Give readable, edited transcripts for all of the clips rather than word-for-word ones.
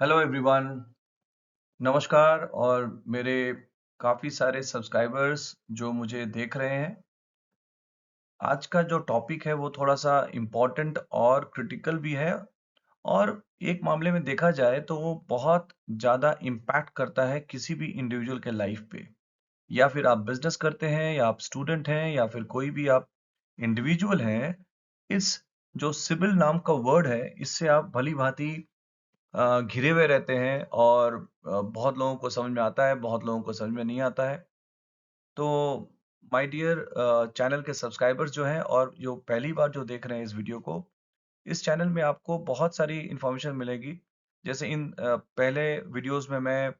Hello everyone, नमस्कार और मेरे काफ़ी सारे सब्सक्राइबर्स जो मुझे देख रहे हैं। आज का जो टॉपिक है वो थोड़ा-सा इम्पोर्टेंट और क्रिटिकल भी है और एक मामले में देखा जाए तो वो बहुत ज़्यादा इम्पैक्ट करता है किसी भी इंडिविजुअल के लाइफ पे। या फिर आप बिज़नेस करते हैं या आप स्टूडेंट हैं या फिर कोई भी आप इंडिविजुअल हैं, इस जो सिबिल नाम का वर्ड है, इससे आप भली-भाँति घिरे हुए रहते हैं और बहुत लोगों को समझ में आता है, बहुत लोगों को समझ में नहीं आता है। तो माय डियर चैनल के सब्सक्राइबर्स जो हैं और जो पहली बार जो देख रहे हैं इस वीडियो को, इस चैनल में आपको बहुत सारी इन्फॉर्मेशन मिलेगी। जैसे पहले वीडियोज़ में मैं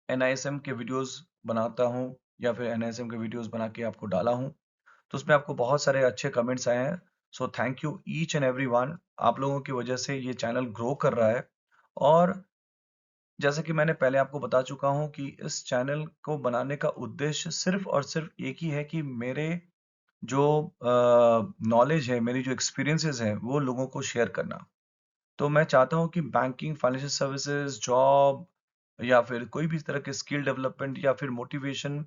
एनआईएसएम के वीडियोज़ बनाता हूँ या फिर एनआईएसएम के वीडियोज़ बना के आपको डाला हूँ। तो उसमें आपको बहुत सारे अच्छे कमेंट्स आए हैं। So thank you each and everyone. आप लोगों की वजह से ये चैनल ग्रो कर रहा है और जैसे कि मैंने पहले आपको बता चुका हूँ कि इस चैनल को बनाने का उद्देश्य सिर्फ और सिर्फ एक ही है कि मेरे जो नॉलेज है, मेरी जो एक्सपीरियंसेस हैं, वो लोगों को शेयर करना। तो मैं चाहता हूँ कि बैंकिंग, फाइनेंशियल सर्विसेज, जॉब या फिर कोई भी तरह के स्किल डेवलपमेंट या फिर मोटिवेशन,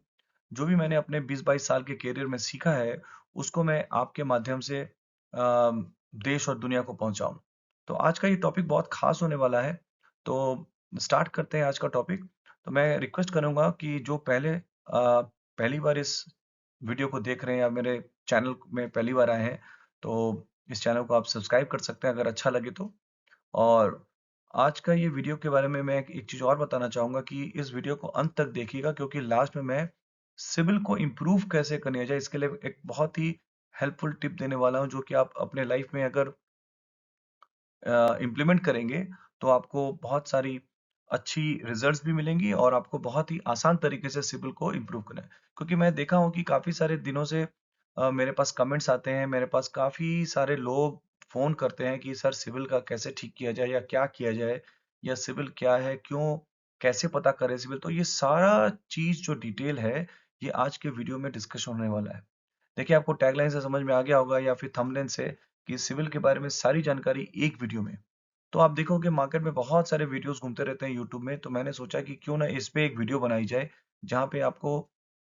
जो भी मैंने अपने 20-22 साल के करियर में सीखा है, उसको मैं आपके माध्यम से देश और दुनिया को पहुँचाऊँ। तो आज का ये टॉपिक बहुत ख़ास होने वाला है, तो स्टार्ट करते हैं आज का टॉपिक। तो मैं रिक्वेस्ट करूँगा कि जो पहली बार इस वीडियो को देख रहे हैं या मेरे चैनल में पहली बार आए हैं, तो इस चैनल को आप सब्सक्राइब कर सकते हैं अगर अच्छा लगे तो। और आज का ये वीडियो के बारे में मैं एक चीज़ और बताना चाहूँगा कि इस वीडियो को अंत तक देखिएगा क्योंकि लास्ट में मैं सिबिल को इम्प्रूव कैसे करने जाए इसके लिए एक बहुत ही हेल्पफुल टिप देने वाला हूँ जो कि आप अपने लाइफ में अगर इम्प्लीमेंट करेंगे तो आपको बहुत सारी अच्छी रिजल्ट्स भी मिलेंगी और आपको बहुत ही आसान तरीके से सिबिल को इम्प्रूव करना है। क्योंकि मैं देखा हूँ कि काफ़ी सारे दिनों से मेरे पास कमेंट्स आते हैं, मेरे पास काफ़ी सारे लोग फ़ोन करते हैं कि सर सिबिल का कैसे ठीक किया जाए या क्या किया जाए या सिबिल क्या है, क्यों, कैसे पता करें सिबिल? तो ये सारा चीज़ जो डिटेल है, ये आज के वीडियो में डिस्कशन होने वाला है। देखिए, आपको टैगलाइन से समझ में आ गया होगा या फिर थंबनेल से कि सिविल के बारे में सारी जानकारी एक वीडियो में। तो आप देखोगे मार्केट में बहुत सारे वीडियोस घूमते रहते हैं यूट्यूब में, तो मैंने सोचा कि क्यों ना इस पे एक वीडियो बनाई जाए, जहाँ पे आपको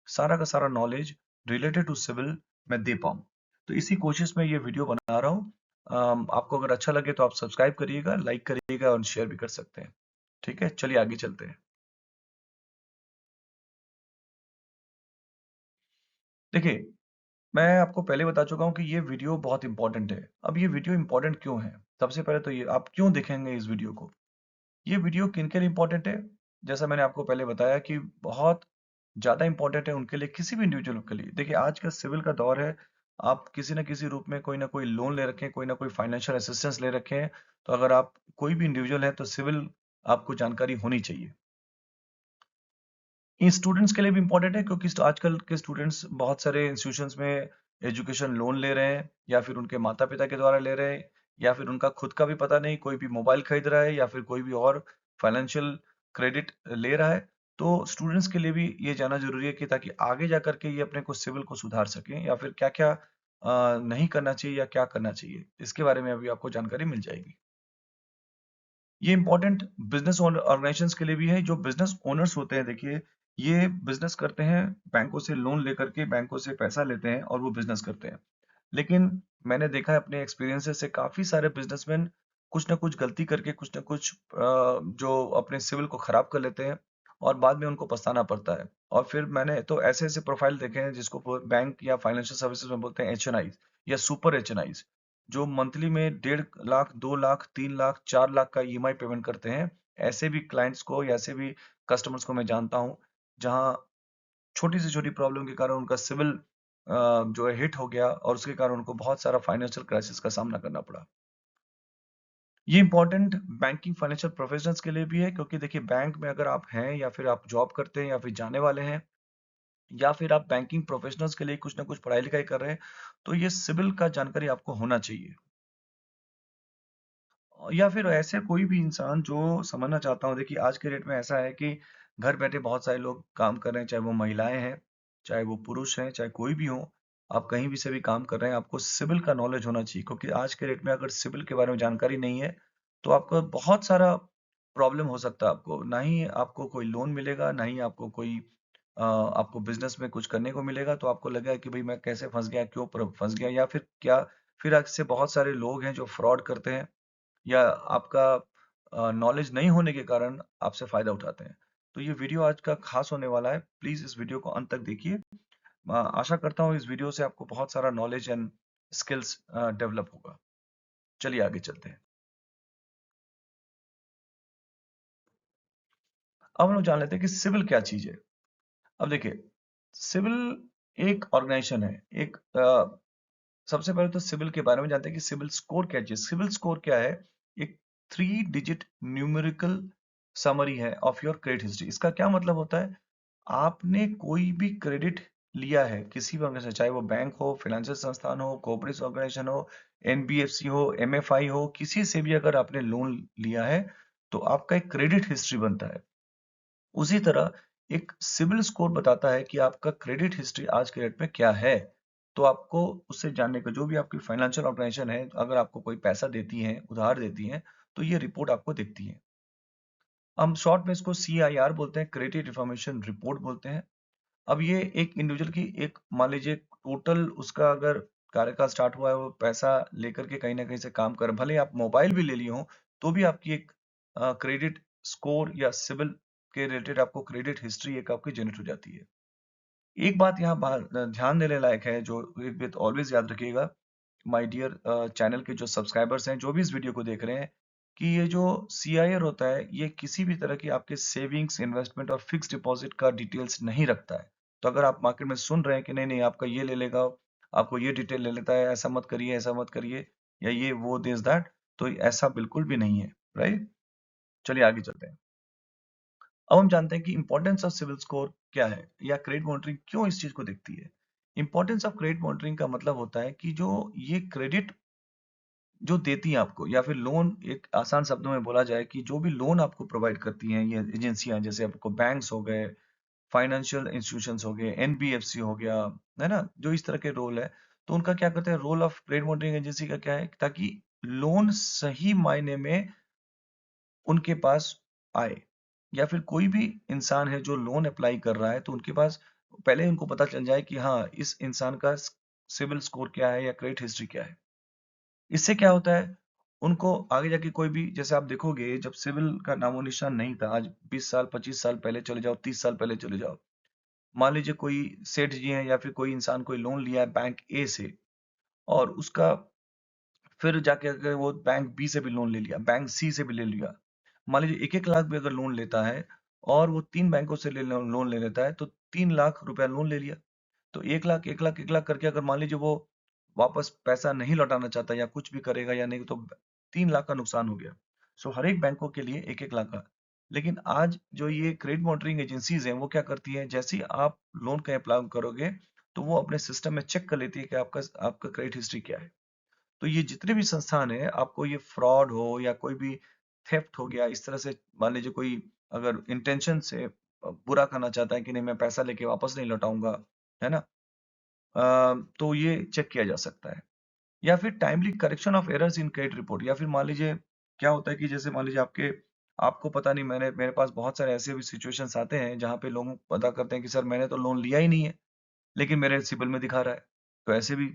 सारा का सारा नॉलेज रिलेटेड टू सिविल मैं दे पाऊँ। तो इसी कोशिश में ये वीडियो बना रहा हूँ। आपको अगर अच्छा लगे तो आप सब्सक्राइब करिएगा, लाइक करिएगा और शेयर भी कर सकते हैं। ठीक है? चलिए आगे चलते हैं। देखिए, मैं आपको पहले बता चुका हूँ कि ये वीडियो बहुत इंपॉर्टेंट है। अब ये वीडियो इंपॉर्टेंट क्यों है? सबसे पहले तो ये आप क्यों देखेंगे इस वीडियो को? ये वीडियो किन-के लिए इंपॉर्टेंट है? जैसा मैंने आपको पहले बताया कि बहुत ज़्यादा इंपॉर्टेंट है उनके लिए, किसी भी इंडिविजुअल के लिए। देखिए, आज का सिविल का दौर है, आप किसी न किसी रूप में कोई न कोई लोन ले रखे हैं, कोई न कोई फाइनेंशियल असिस्टेंस ले रखे हैं, तो अगर आप कोई भी इंडिविजुअल है, तो सिविल आपको जानकारी होनी चाहिए। ये स्टूडेंट्स के लिए भी इम्पोर्टेंट है क्योंकि आजकल के स्टूडेंट्स बहुत सारे इंस्टीट्यूशंस में एजुकेशन लोन ले रहे हैं या फिर उनके माता-पिता के द्वारा ले रहे हैं या फिर उनका खुद का भी पता नहीं, कोई भी मोबाइल खरीद रहा है या फिर कोई भी और फाइनेंशियल क्रेडिट ले रहा है। तो स्टूडेंट्स के लिए भी ये जानना ज़रूरी है कि ताकि आगे जा कर के ये अपने को सिविल को सुधार सकें या फिर क्या-क्या नहीं करना चाहिए या क्या करना चाहिए। इसके बारे में अभी आपको जानकारी मिल जाएगी। ये इम्पोर्टेंट बिज़नेस ओन ऑर्गेनाइज़ेशंस के लिए भी है, जो बिज़नेस ओनर्स होते हैं देखिए, ये बिज़नेस करते हैं, बैंकों से लोन लेकर के बैंकों से पैसा लेते हैं और वो बिज़नेस करते हैं। लेकिन मैंने देखा है अपने एक्सपीरियंसेस से काफ़ी सारे बिज़नेसमैन कुछ न कुछ गलती करके कुछ न कुछ जो अपने सिविल को खराब कर लेते हैं और बाद में उनको पछताना पड़ता है। और फिर मैंने तो ऐसे-ऐसे प्रोफ़ाइल देखे हैं जिसको बैंक या फाइनेंशियल सर्विसेज़ में बोलते हैं एचएनआईज़ या सुपर एचएनआईज़, जो मंथली में 1.5 लाख, 2 लाख, 3 लाख, 4 लाख का ईएमआई पेमेंट करते हैं। ऐसे भी क्लाइंट्स को या ऐसे भी कस्टमर्स को मैं जानता हूँ, जहाँ छोटी से छोटी प्रॉब्लम के कारण उनका सिविल जो है हिट हो गया और उसके कारण उनको बहुत सारा फाइनेंशियल क्राइसिस का सामना करना पड़ा। ये इम्पोर्टेंट बैंकिंग फाइनेंशियल प्रोफेशनल्स के लिए भी है क्योंकि देखिए बैंक में अगर आप हैं या फिर आप जॉब करते हैं या फिर जाने वाले हैं या फिर आप बैंकिंग प्रोफेशनल्स के लिए कुछ ना कुछ पढ़ाई-लिखाई कर रहे हैं, तो ये सिविल का जानकारी आपको होना चाहिए। या फिर ऐसे कोई भी इंसान जो समझना चाहता हो, देखिए आज के डेट में ऐसा है कि घर बैठे बहुत सारे लोग काम कर रहे हैं, चाहे वो महिलाएं हैं, चाहे वो पुरुष हैं, चाहे कोई भी हो, आप कहीं भी से भी काम कर रहे हैं, आपको सिविल का नॉलेज होना चाहिए क्योंकि आज के डेट में अगर सिविल के बारे में जानकारी नहीं है तो आपका बहुत सारा प्रॉब्लम हो सकता है आपको। ना ही आपको कोई लोन मिलेगा, ना ही आपको कोई आपको बिज़नेस में कुछ करने को मिलेगा, तो आपको लगेगा कि भई मैं कैसे फँस गया, क्यों फँस गया, या फिर क्या, फिर ऐसे बहुत सारे लोग हैं जो फ्रॉड करते हैं, या आपका नॉलेज नहीं होने के कारण आपसे फ़ायदा उठाते हैं। तो ये वीडियो आज का ख़ास होने वाला है। प्लीज़ इस वीडियो को अंत तक देखिए। आशा करता हूँ इस वीडियो से आपको बहुत सारा नॉलेज एंड स्किल्स डेवलप होगा। चलिए आगे चलते हैं। अब हम लोग जान लेते हैं कि सिविल क्या चीज़ है। अब देखिए, सिविल एक ऑर्गेनाइजेशन है। सबसे पहले तो सिविल के बारे में जानते हैं कि सिविल स्कोर क्या चीज़। सिविल स्कोर क्या है? एक 3 डिजिट न्यूमेरिकल समरी है ऑफ योर क्रेडिट हिस्ट्री। इसका क्या मतलब होता है? आपने कोई भी क्रेडिट लिया है किसी भी ऑर्गेनाइजेशन, चाहे वो बैंक हो, फाइनेंशियल संस्थान हो, कोऑपरेटिव ऑर्गेनाइजेशन हो, एनबीएफसी हो, एमएफआई हो, किसी से भी अगर आपने लोन लिया है, तो आपका एक क्रेडिट हिस्ट्री बनता है। उसी तरह एक सिबिल स्कोर बताता है कि आपका क्रेडिट हिस्ट्री आज के डेट में क्या है। तो आपको उससे जानने का, जो भी आपकी फाइनेंशियल ऑर्गेनाइजेशन है, अगर आपको कोई पैसा देती है, उधार देती है, तो ये रिपोर्ट आपको दिखती है। हम शॉर्ट में इसको CIR बोलते हैं, क्रेडिट इंफॉर्मेशन रिपोर्ट बोलते हैं। अब ये एक इंडिविजुअल की, एक मान लीजिए टोटल उसका अगर कार्यकाल स्टार्ट हुआ है, वो पैसा लेकर के कहीं ना कहीं से काम कर, भले आप मोबाइल भी ले लिए हो, तो भी आपकी एक क्रेडिट स्कोर या सिबिल के रिलेटेड आपको क्रेडिट हिस्ट्री एक आपकी जनरेट हो जाती है। एक बात यहाँ ध्यान देने लायक है, जो एक बात ऑलवेज याद रखिएगा, माय डियर चैनल के जो सब्सक्राइबर्स हैं, जो भी इस वीडियो को देख रहे हैं, कि ये जो CIR होता है, ये किसी भी तरह की आपके सेविंग्स, इन्वेस्टमेंट और फिक्स डिपॉजिट का डिटेल्स नहीं रखता है। तो अगर आप मार्केट में सुन रहे हैं कि नहीं नहीं आपका ये ले लेगा, आपको ये डिटेल ले लेता है, ऐसा मत करिए, ऐसा मत करिए, या ये वो दिस दैट, तो ऐसा बिल्कुल भी नहीं है। राइट, चलिए आगे चलते हैं। अब हम जानते हैं कि इंपॉर्टेंस ऑफ सिविल स्कोर क्या है, या क्रेडिट मॉनिटरिंग क्यों इस चीज को देखती है। इंपॉर्टेंस ऑफ क्रेडिट मॉनिटरिंग का मतलब होता है कि जो ये क्रेडिट जो देती हैं आपको, या फिर लोन, एक आसान शब्दों में बोला जाए कि जो भी लोन आपको प्रोवाइड करती हैं ये एजेंसियां, जैसे आपको बैंक्स हो गए, फाइनेंशियल इंस्टीट्यूशंस हो गए, एनबीएफसी हो गया, है ना, जो इस तरह के रोल है, तो उनका क्या करते हैं, role of credit monitoring agency का क्या है, ताकि लोन सही मायने में उनके पास आए, या फिर कोई भी इंसान है जो लोन अप्लाई कर रहा है, तो उनके पास पहले उनको पता चल जाए कि हाँ, इस इंसान का सिविल स्कोर क्या है या क्रेडिट हिस्ट्री क्या है। इससे क्या होता है, उनको आगे जाके कोई भी, जैसे आप देखोगे जब सिविल का नामो निशान नहीं था, आज 20 साल 25 साल पहले चले जाओ, 30 साल पहले चले जाओ, मान लीजिए कोई सेठ जी हैं, या फिर कोई इंसान कोई लोन लिया है बैंक ए से, और उसका फिर जाके अगर वो बैंक बी से भी लोन ले लिया, बैंक सी से भी ले लिया, मान लीजिए 1-1 लाख भी अगर लोन लेता है, और वो 3 बैंकों से लोन ले लेता है, तो 3 लाख रुपया लोन ले लिया। तो 1 लाख 1 लाख 1 लाख करके अगर मान लीजिए वो वापस पैसा नहीं लौटाना चाहता, या कुछ भी करेगा या नहीं, तो 3 लाख का नुकसान हो गया। सो हर एक बैंकों के लिए 1-1 लाख का। लेकिन आज जो ये क्रेडिट मॉनिटरिंग एजेंसीज हैं, वो क्या करती हैं, जैसे ही आप लोन का अप्लाई करोगे, तो वो अपने सिस्टम में चेक कर लेती है कि आपका आपका क्रेडिट हिस्ट्री क्या है। तो ये जितने भी संस्थान हैं, आपको ये फ्रॉड हो या कोई भी थेफ्ट हो गया, इस तरह से मान लीजिए कोई अगर इंटेंशन से बुरा करना चाहता है कि नहीं मैं पैसा लेके वापस नहीं लौटाऊंगा, है ना, तो ये चेक किया जा सकता है। या फिर timely correction of errors in credit report, या फिर मान लीजिए क्या होता है कि जैसे मान लीजिए आपको पता नहीं, मेरे पास बहुत सारे ऐसे भी सिचुएशंस आते हैं जहाँ पे लोग पता करते हैं कि सर मैंने तो लोन लिया ही नहीं है, लेकिन मेरे सिबिल में दिखा रहा है। तो ऐसे भी,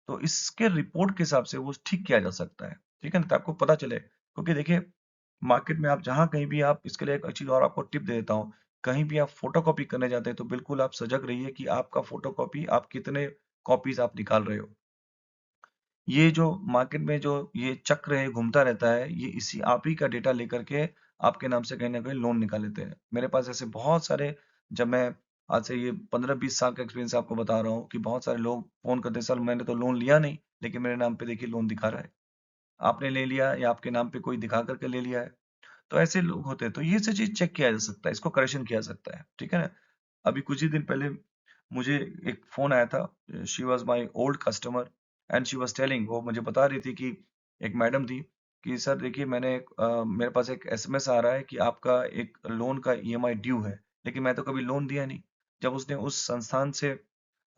तो इसके रिपोर्ट के हिसाब से वो ठीक किया जा सकता है। ठीक है ना? तो आपको पता चले, क्योंकि देखिए मार्केट में आप जहाँ कहीं भी, आप इसके लिए एक चीज़ और आपको टिप दे देता हूँ। कहीं भी आप फ़ोटोकॉपी करने जाते हैं तो बिल्कुल आप सजग रहिए कि आपका फ़ोटोकॉपी आप कितने कॉपीज़ आप निकाल रहे हो। ये जो मार्केट में जो ये चक्र है घूमता रहता है, ये इसी आप ही का डेटा लेकर के आपके नाम से कहीं न कहीं लोन निकाल लेते हैं। मेरे पास ऐसे बहुत सारे, जब मैं आज से ये 15-20 साल का एक्सपीरियंस आपको बता रहा हूँ कि बहुत सारे लोग फ़ोन करते हैं, "सर मैंने तो लोन लिया नहीं, लेकिन मेरे नाम पे देखिए लोन दिखा रहा है।" आपने ले लिया या आपके नाम पे कोई दिखा कर के ले लिया है। तो ऐसे लोग होते हैं। तो ये सब चीज़ चेक किया जा सकता है, इसको करेक्शन किया जा सकता है। ठीक है ना? अभी कुछ ही दिन पहले मुझे एक फ़ोन आया था, she was my old customer and she was telling, वो मुझे बता रही थी कि एक मैडम थी कि सर देखिए मेरे पास एक एसएमएस आ रहा है कि आपका एक लोन का ईएमआई ड्यू है, लेकिन मैं तो कभी लोन दिया नहीं। जब उसने उस संस्थान से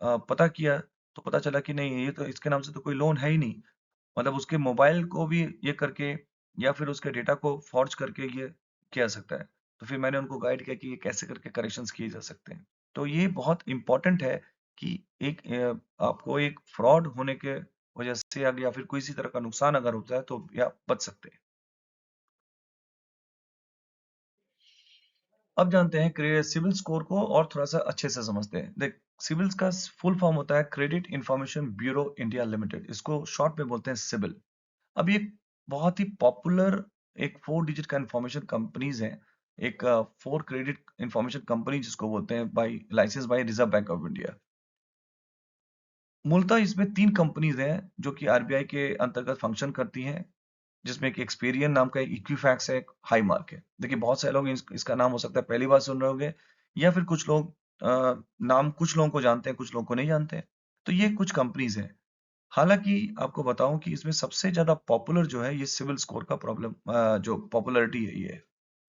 पता किया, तो पता चला कि नहीं, ये तो इसके नाम से तो कोई लोन है ही नहीं। मतलब उसके मोबाइल को भी ये करके, या फिर उसके डेटा को फ़ॉर्ज करके ये किया जा सकता है। तो फिर मैंने उनको गाइड किया कि ये कैसे करके करेक्शंस किए जा सकते हैं। तो ये बहुत इम्पोर्टेंट है कि आपको एक फ्रॉड होने के वजह से या फिर किसी तरह का नुकसान अगर होता है तो या बच सकते हैं। अब जानते हैं सिविल स्कोर को और थोड़ा सा अच्छे से समझते हैं। देख, सिविल का फुल फॉर्म होता है credit information bureau India limited, इसको शॉर्ट में बोलते हैं सिविल। अब ये बहुत ही पॉपुलर एक 4 डिजिट का इंफॉर्मेशन कंपनीज है। एक 4 क्रेडिट इंफॉर्मेशन कंपनी जिसको बोलते हैं by licence by Reserve Bank of India. मूलतः इसमें 3 कंपनीज हैं जो कि आरबीआई के अंतर्गत फंक्शन करती हैं, जिसमें एक एक्सपेरियन नाम का एक इक्विफैक्स है, एक हाईमार्क है। देखिए, बहुत सारे लोग इसका नाम हो सकता है पहली बार सुन रहे होंगे, या फिर कुछ लोग नाम कुछ लोगों को जानते हैं, कुछ लोगों को नहीं जानते हैं। तो ये कुछ कंपनीज हैं। हालांकि आपको बताऊं कि इसमें सबसे ज्यादा पॉपुलर जो है ये सिविल स्कोर का जो पॉपुलैरिटी है ये।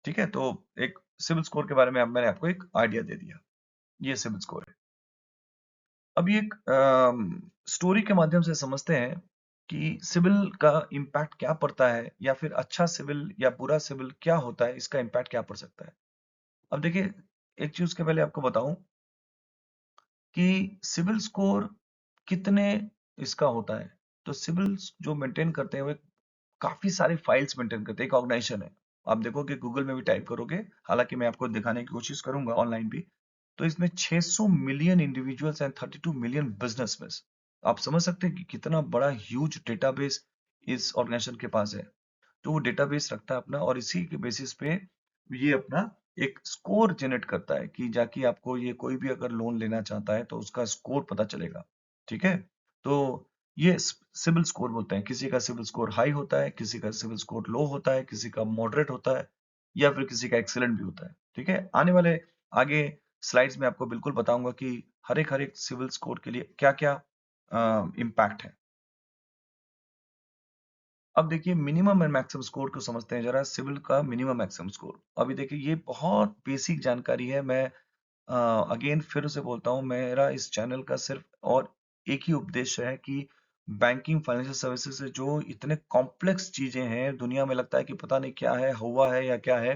ठीक है, तो एक सिविल स्कोर के बारे में अब मैंने आपको एक आइडिया दे दिया। ये सिविल स्कोर है। अब ये एक स्टोरी के माध्यम से समझते हैं कि सिविल का इम्पैक्ट क्या पड़ता है, या फिर अच्छा सिविल या बुरा सिविल क्या होता है, इसका इम्पैक्ट क्या पड़ सकता है। अब देखिए, एक चीज के पहले आपको बताऊं कि सिविल स्कोर कितने इसका होता है। तो सिविल जो मेंटेन करते हैं वो काफी सारे फाइल्स मेंटेन करते हैं, एक ऑर्गेनाइजेशन है। आप देखोगे गूगल में भी टाइप करोगे, हालांकि मैं आपको दिखाने की कोशिश करूंगा ऑनलाइन भी। तो इसमें 600 million individuals and 32 million businessman. आप समझ सकते हैं कि कितना बड़ा ह्यूज डेटाबेस इस ऑर्गेनाइजेशन के पास है। तो वो डेटाबेस रखता है अपना, और इसी के बेसिस पे ये अपना एक स्कोर जनरेट करता है कि जाके आपको ये कोई भी अगर लोन लेना चाहता है तो उसका स्कोर पता चलेगा। ठीक है, तो ये सिविल स्कोर बोलते हैं। किसी का सिविल स्कोर हाई होता है, किसी का सिविल स्कोर लो होता है, किसी का मॉडरेट होता है, या फिर किसी का एक्सीलेंट भी होता है। ठीक है, आने वाले आगे स्लाइड्स में आपको बिल्कुल बताऊंगा कि हर एक सिविल स्कोर के लिए क्या क्या इम्पैक्ट है। अब देखिए, मिनिमम एंड मैक्सिमम स्कोर को समझते हैं जरा। सिविल का मिनिमम मैक्सिमम स्कोर, अभी देखिए ये बहुत बेसिक जानकारी है। मैं अगेन फिर से बोलता हूँ, मेरा इस चैनल का सिर्फ और एक ही उद्देश्य है कि बैंकिंग फाइनेंशियल सर्विसेज से जो इतने कॉम्प्लेक्स चीजें हैं, दुनिया में लगता है कि पता नहीं क्या है, हुआ है या क्या है,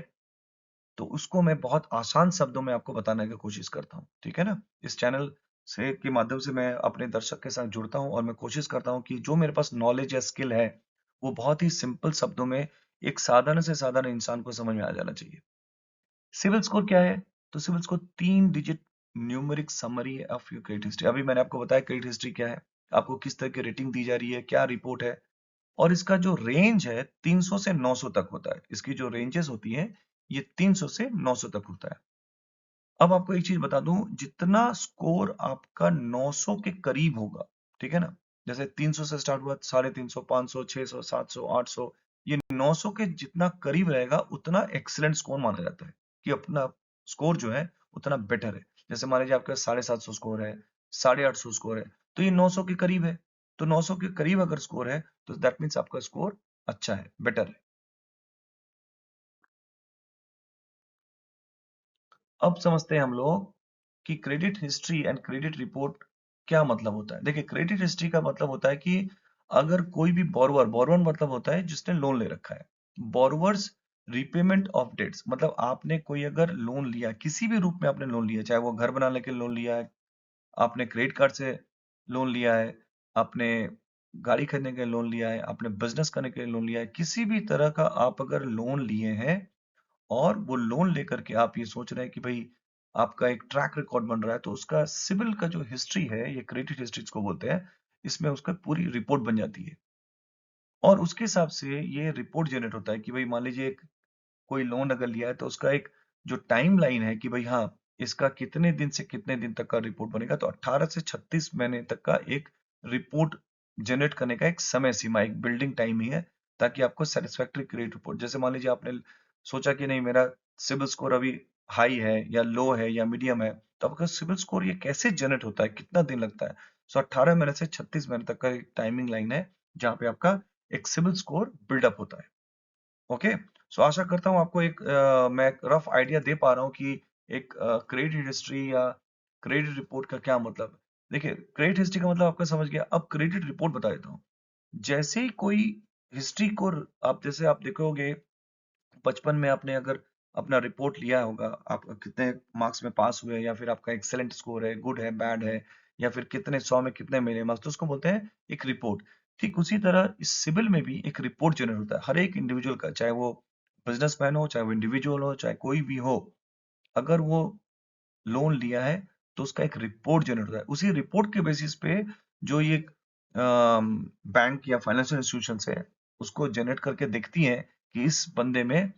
तो उसको मैं बहुत आसान शब्दों में आपको बताने की कोशिश करता हूँ। ठीक है ना। इस चैनल से के माध्यम से मैं अपने दर्शक के साथ जुड़ता हूँ, और मैं कोशिश करता हूँ कि जो मेरे पास नॉलेज या स्किल है वो बहुत ही सिंपल शब्दों में एक साधारण से साधारण इंसान को समझ में आ जाना चाहिए। सिविल स्कोर क्या है? तो CIBIL score 3 digit numeric summary of your credit history. अभी मैंने आपको बताया क्रेडिट हिस्ट्री क्या है, आपको किस तरह की रेटिंग दी जा रही है, क्या रिपोर्ट है, और इसका जो रेंज है 300 से 900 तक होता है। इसकी जो रेंजेस होती हैं ये 300 से 900 तक होता है। अब आपको एक चीज बता दूं, जितना स्कोर आपका 900 के करीब होगा, ठीक है ना, जैसे 300 से स्टार्ट हुआ, 350, 500, 600, 700, 800, ये 900 के जितना करीब रहेगा उतना एक्सीलेंट स्कोर माना जाता है, कि अपना स्कोर जो है उतना बेटर है। जैसे मान लीजिए आपका 750 स्कोर है, 850 स्कोर है, तो ये 900 के करीब है। तो 900 के करीब अगर स्कोर है तो दैट मीन्स आपका स्कोर अच्छा है, बेटर है। अब समझते हैं हम लोग कि credit history and credit report क्या मतलब होता है। देखिए, क्रेडिट हिस्ट्री का मतलब होता है कि अगर कोई भी बोरोवर, बोरोवर मतलब होता है जिसने लोन ले रखा है। बोरोवर्स रीपेमेंट ऑफ डेट्स मतलब आपने कोई अगर लोन लिया, किसी भी रूप में आपने लोन लिया, चाहे वो घर बनाने के लिए लोन लिया है, आपने क्रेडिट कार्ड से लोन लिया है, आपने गाड़ी खरीदने के लिए लोन लिया है, आपने बिजनेस करने के लिए लोन लिया है, किसी भी तरह का आप अगर लोन लिए हैं, और वो लोन लेकर के आप ये सोच रहे हैं कि भाई आपका एक ट्रैक रिकॉर्ड बन रहा है, तो उसका सिविल का जो हिस्ट्री है, ये क्रेडिट हिस्ट्री इसको बोलते हैं, इसमें उसका पूरी रिपोर्ट बन जाती है। और उसके हिसाब से ये रिपोर्ट जनरेट होता है कि भाई मान लीजिए कोई लोन अगर लिया है तो उसका एक जो टाइम लाइन है कि भाई हाँ, इसका कितने दिन से कितने दिन तक का रिपोर्ट बनेगा, तो 18 से 36 महीने तक का एक रिपोर्ट जनरेट करने का एक समय सीमा, एक बिल्डिंग टाइम ही है, ताकि आपको सेटिस्फैक्टरी क्रेडिट रिपोर्ट। जैसे मान लीजिए आपने सोचा कि नहीं, मेरा सिविल स्कोर अभी हाई है या लो है या मीडियम है, तो आपका सिविल स्कोर ये कैसे जनरेट होता है, कितना दिन लगता है। सो 18 महीने से 36 महीने तक का एक टाइमिंग लाइन है जहाँ पे आपका एक सिविल स्कोर बिल्डअप होता है। ओके, सो आशा करता हूँ आपको एक मैं एक रफ आइडिया दे पा रहा हूँ कि एक क्रेडिट हिस्ट्री या क्रेडिट रिपोर्ट का क्या मतलब। देखिए, क्रेडिट हिस्ट्री का मतलब आपका समझ गया। अब क्रेडिट रिपोर्ट बता देता हूँ। जैसे ही कोई हिस्ट्री को आप जैसे आप देखोगे, बचपन में आपने अगर अपना रिपोर्ट लिया होगा, आप कितने मार्क्स में पास हुए, या फिर आपका एक्सेलेंट स्कोर है, गुड है, बैड है, या फिर कितने 100 में कितने मिले मार्क्स, तो उसको बोलते हैं एक रिपोर्ट। ठीक उसी तरह इस सिविल में भी एक रिपोर्ट जनरेट होता है हर एक इंडिविजुअल का, चाहे वो बिजनेसमैन हो, चाहे वो इंडिविजुअल हो, चाहे कोई भी हो। अगर वो लोन लिया है तो उसका एक रिपोर्ट जनरेट होता है। उसी रिपोर्ट के बेसिस पे जो ये बैंक या फाइनेंशियल इंस्टीट्यूशन है उसको जनरेट करके देखती हैं कि इस बंदे में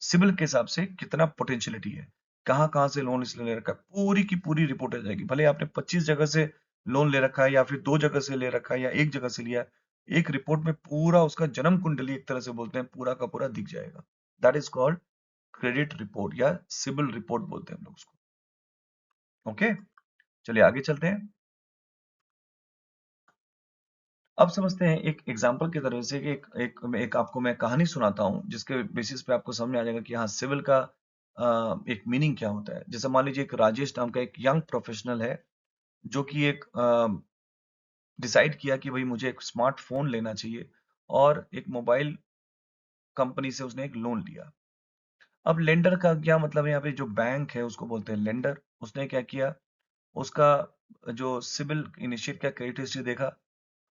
सिविल के हिसाब से कितना पोटेंशियलिटी है, कहाँ कहाँ से लोन इसने ले रखा है, पूरी की पूरी रिपोर्ट आ जाएगी। भले आपने 25 जगह से लोन ले रखा है या फिर 2 जगह से ले रखा है या 1 जगह से लिया है, एक रिपोर्ट में पूरा उसका जन्म कुंडली एक तरह से बोलते हैं पूरा का पूरा दिख जाएगा। That is called credit report या सिविल रिपोर्ट बोलते हैं हम लोग उसको। ओके, चलिए आगे चलते हैं। अब समझते हैं एक एग्जांपल की तरह से कि एक आपको मैं कहानी सुनाता हूँ जिसके बेसिस पे आपको समझ में आ जाएगा कि हाँ सिविल का एक मीनिंग क्या होता है। जैसे मान लीजिए एक राजेश नाम का एक यंग प्रोफेशनल है जो कि एक डिसाइड किया कि भाई मुझे एक स्मार्टफोन लेना चाहिए, और एक मोबाइल कंपनी से उसने एक लोन लिया। अब लेंडर का क्या मतलब है, यहाँ पे जो बैंक है उसको बोलते हैं लेंडर। उसने क्या किया, उसका जो सिविल इनिशिएट किया, क्रेडिट हिस्ट्री देखा,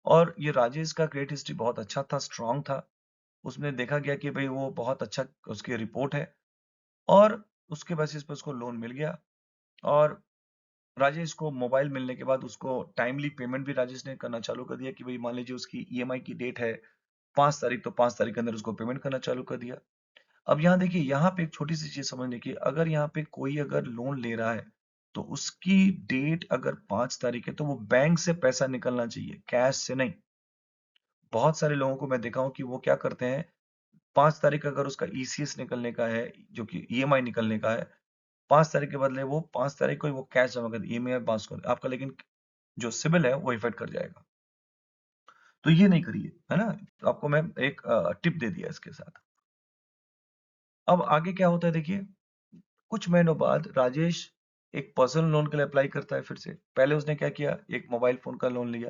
और ये राजेश का क्रेडिट हिस्ट्री बहुत अच्छा था, स्ट्रांग था। उसमें देखा गया कि भाई वो बहुत अच्छा उसकी रिपोर्ट है, और उसके बेसिस पे उसको लोन मिल गया। और राजेश को मोबाइल मिलने के बाद उसको टाइमली पेमेंट भी राजेश ने करना चालू कर दिया कि भाई मान लीजिए उसकी ईएमआई की डेट है 5 तारीख, तो 5 तारीख के अंदर उसको पेमेंट करना चालू कर दिया। अब यहाँ देखिए, यहाँ पे एक छोटी सी चीज समझने की, अगर यहाँ पे कोई अगर लोन ले रहा है तो उसकी डेट अगर 5 तारीख है तो वो बैंक से पैसा निकलना चाहिए, कैश से नहीं। बहुत सारे लोगों को मैं देखा हूं कि वो क्या करते हैं, 5 तारीख अगर उसका ईसीएस निकलने का है, जो कि ईएमआई निकलने का है, 5 तारीख के बदले वो 5 तारीख को ही वो कैश जमा कर ईएमआई पास कर आपका, लेकिन जो सिबिल है वो इफेक्ट कर जाएगा। तो ये नहीं करिए, है ना। तो आपको मैं एक टिप दे दिया इसके साथ। अब आगे क्या होता है देखिए, कुछ महीनों बाद राजेश एक पर्सनल लोन के लिए अप्लाई करता है फिर से। पहले उसने क्या किया, एक मोबाइल फोन का लोन लिया।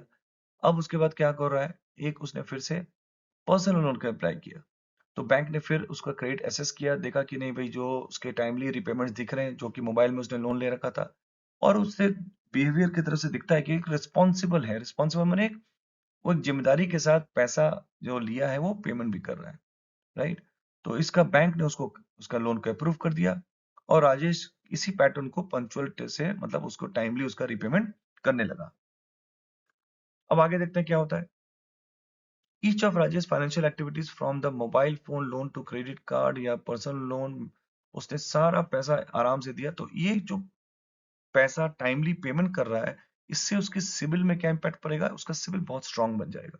अब उसके बाद क्या कर रहा है, एक उसने फिर से पर्सनल लोन का अप्लाई किया। तो बैंक ने फिर उसका क्रेडिट एसेस किया, देखा कि नहीं भाई जो उसके टाइमली रिपेमेंट्स दिख रहे हैं, जो कि मोबाइल में उसने लोन ले रखा था, और उससे बिहेवियर की तरफ से दिखता है कि एक रिस्पॉन्सिबल है। रिस्पॉन्सिबल मैंने वो एक जिम्मेदारी के साथ पैसा जो लिया है वो पेमेंट भी कर रहा है, राइट। तो इसका बैंक ने उसको उसका लोन को अप्रूव कर दिया, और राजेश इसी पैटर्न को पंचुअलिटी से मतलब उसको टाइमली उसका रिपेमेंट करने लगा। अब आगे देखते हैं क्या होता है। Each of Rajesh financial activities from the mobile phone loan to credit card या पर्सनल लोन, उसने सारा पैसा आराम से दिया। तो ये जो पैसा टाइमली पेमेंट कर रहा है, इससे उसके सिबिल में क्या इंपैक्ट पड़ेगा, उसका सिबिल बहुत स्ट्रांग बन जाएगा।